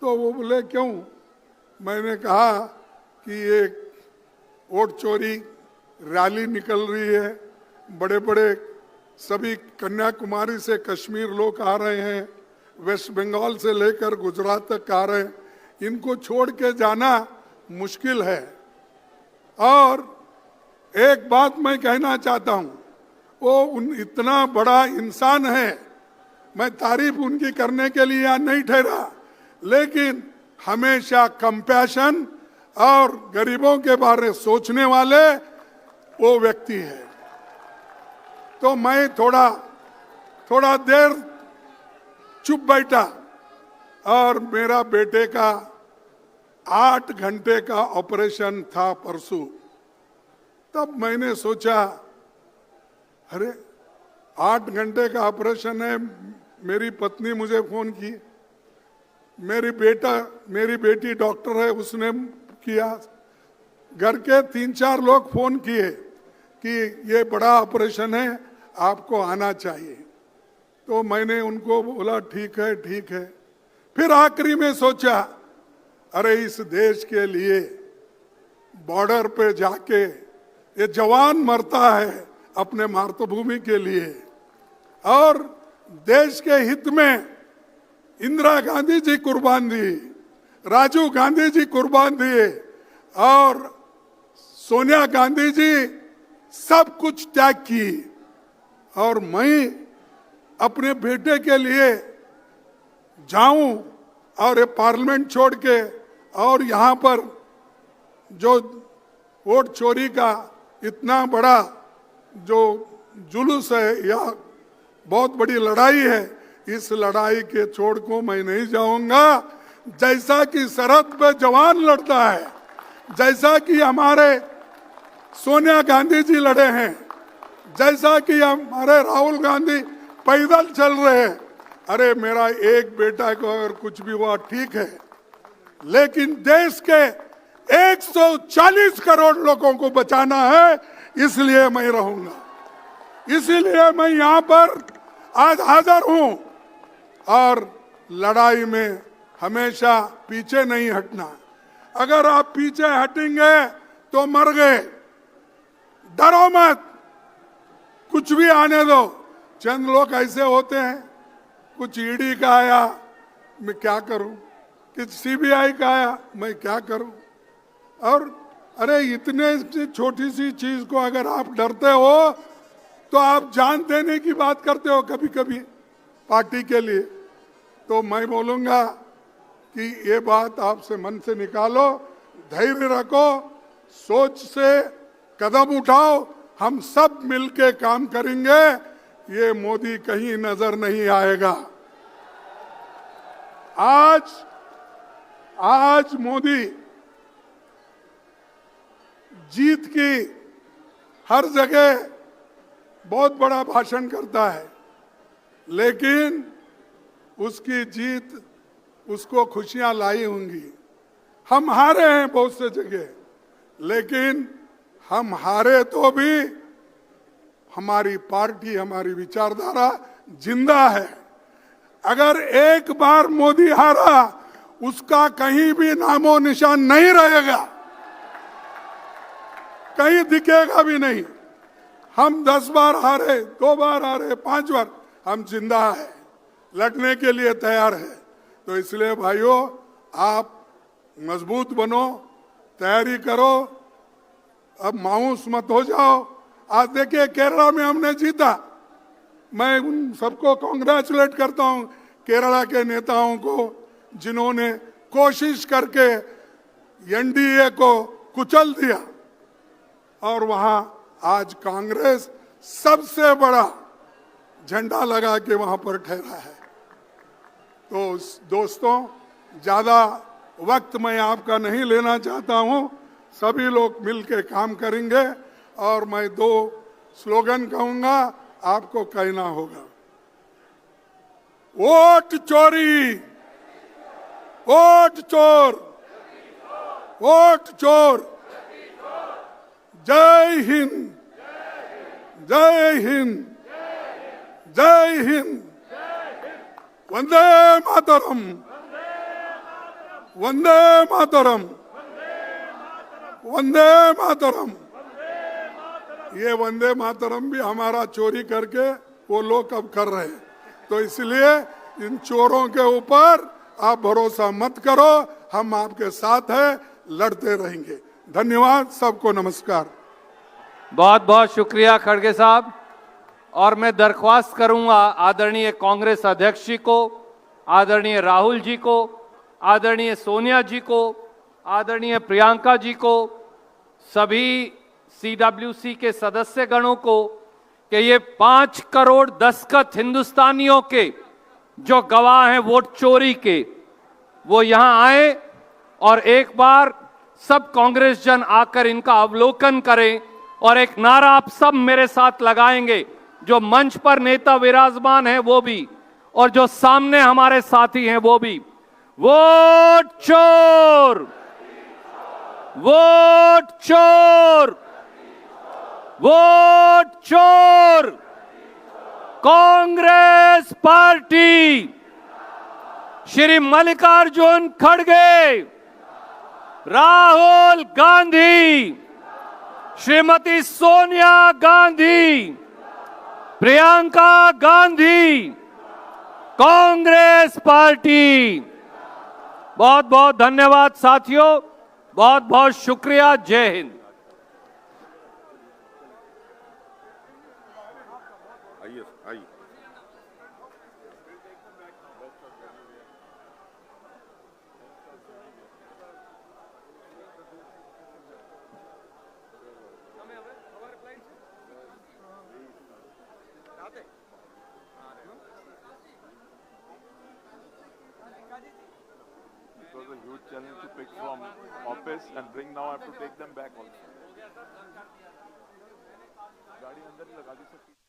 तो वो बोले क्यों? मैंने कहा कि ये वोट चोरी रैली निकल रही है, बड़े बड़े सभी कन्याकुमारी से कश्मीर लोग आ रहे हैं, वेस्ट बंगाल से लेकर गुजरात तक आ रहे हैं, इनको छोड़ के जाना मुश्किल है। और एक बात मैं कहना चाहता हूं, वो इतना बड़ा इंसान है, मैं तारीफ उनकी करने के लिए यहाँ नहीं ठहरा, लेकिन हमेशा कंपैशन और गरीबों के बारे में सोचने वाले वो व्यक्ति है। तो मैं थोड़ा देर चुप बैठा और मेरा बेटे का 8 घंटे का ऑपरेशन था परसों। तब मैंने सोचा, अरे 8 घंटे का ऑपरेशन है, मेरी पत्नी मुझे फोन की, मेरी बेटी डॉक्टर है, उसने किया, घर के 3-4 लोग फोन किए कि ये बड़ा ऑपरेशन है, आपको आना चाहिए। तो मैंने उनको बोला ठीक है। फिर आखिरी में सोचा, अरे इस देश के लिए बॉर्डर पे जाके ये जवान मरता है अपने मातृभूमि के लिए, और देश के हित में इंदिरा गांधी जी कुर्बान दी, राजीव गांधी जी कुर्बान दिए, और सोनिया गांधी जी सब कुछ त्याग की, और मैं अपने बेटे के लिए जाऊं और ये पार्लियामेंट छोड़ के और यहाँ पर जो वोट चोरी का इतना बड़ा जो जुलूस है या बहुत बड़ी लड़ाई है, इस लड़ाई के छोड़ को मैं नहीं जाऊंगा। जैसा कि सरहद पे जवान लड़ता है, जैसा कि हमारे सोनिया गांधी जी लड़े हैं, जैसा कि हमारे राहुल गांधी पैदल चल रहे हैं, अरे मेरा एक बेटा को अगर कुछ भी हुआ ठीक है, लेकिन देश के 140 करोड़ लोगों को बचाना है, इसलिए मैं रहूंगा, इसलिए मैं यहाँ पर आज हाजिर हूं। और लड़ाई में हमेशा पीछे नहीं हटना, अगर आप पीछे हटेंगे तो मर गए। डरो मत, कुछ भी आने दो। चंद लोग ऐसे होते हैं, कुछ ईडी का आया मैं क्या करूं, कुछ सीबीआई का आया मैं क्या करूं, और अरे इतने छोटी सी चीज को अगर आप डरते हो तो आप जान देने की बात करते हो कभी कभी पार्टी के लिए। तो मैं बोलूंगा कि ये बात आपसे मन से निकालो, धैर्य रखो, सोच से कदम उठाओ, हम सब मिलके काम करेंगे, ये मोदी कहीं नजर नहीं आएगा। आज मोदी जीत की हर जगह बहुत बड़ा भाषण करता है, लेकिन उसकी जीत उसको खुशियां लाई होंगी। हम हारे हैं बहुत से जगह, लेकिन हम हारे तो भी हमारी पार्टी, हमारी विचारधारा जिंदा है। अगर एक बार मोदी हारा, उसका कहीं भी नामो निशान नहीं रहेगा, कहीं दिखेगा भी नहीं। हम 10 बार हारे, 2 बार हारे, 5 बार, हम जिंदा है, लड़ने के लिए तैयार है। तो इसलिए भाइयों, आप मजबूत बनो, तैयारी करो, अब मायूस मत हो जाओ। आज देखिए केरला में हमने जीता, मैं उन सबको कांग्रेचुलेट करता हूं, केरला के नेताओं को, जिन्होंने कोशिश करके एनडीए को कुचल दिया, और वहां आज कांग्रेस सबसे बड़ा झंडा लगा के वहां पर ठहरा है। तो दोस्तों, ज्यादा वक्त मैं आपका नहीं लेना चाहता हूं, सभी लोग मिलकर काम करेंगे, और मैं 2 स्लोगन कहूंगा, आपको कहना होगा। वोट चोरी, वोट चोर, वोट चोर, जय हिंद, जय हिंद, जय हिंद, वंदे मातरम, वंदे मातरम, वंदे मातरम। ये वंदे मातरम भी हमारा चोरी करके वो लोग अब कर रहे हैं, तो इसलिए इन चोरों के ऊपर आप भरोसा मत करो, हम आपके साथ हैं, लड़ते रहेंगे। धन्यवाद, सबको नमस्कार। बहुत बहुत शुक्रिया खड़गे साहब। और मैं दरख्वास्त करूंगा आदरणीय कांग्रेस अध्यक्ष जी को, आदरणीय राहुल जी को, आदरणीय सोनिया जी को, आदरणीय प्रियंका जी को, सभी सीडब्ल्यूसी के सदस्य गणों को, कि ये 5 करोड़ दस्तखत हिंदुस्तानियों के जो गवाह हैं वोट चोरी के, वो यहां आए और एक बार सब कांग्रेस जन आकर इनका अवलोकन करें, और एक नारा आप सब मेरे साथ लगाएंगे, जो मंच पर नेता विराजमान है वो भी, और जो सामने हमारे साथी हैं वो भी। वोट चोर, वोट चोर, वोट चोर, कांग्रेस पार्टी, श्री मल्लिकार्जुन खड़गे, राहुल गांधी, श्रीमती सोनिया गांधी, प्रियंका गांधी, कांग्रेस पार्टी। बहुत बहुत धन्यवाद साथियों, बहुत बहुत शुक्रिया। जय Hind. It was a huge challenge to pick from office and bring. Now I have to take them back also. गाड़ी अंदर ही लगा दी सकती।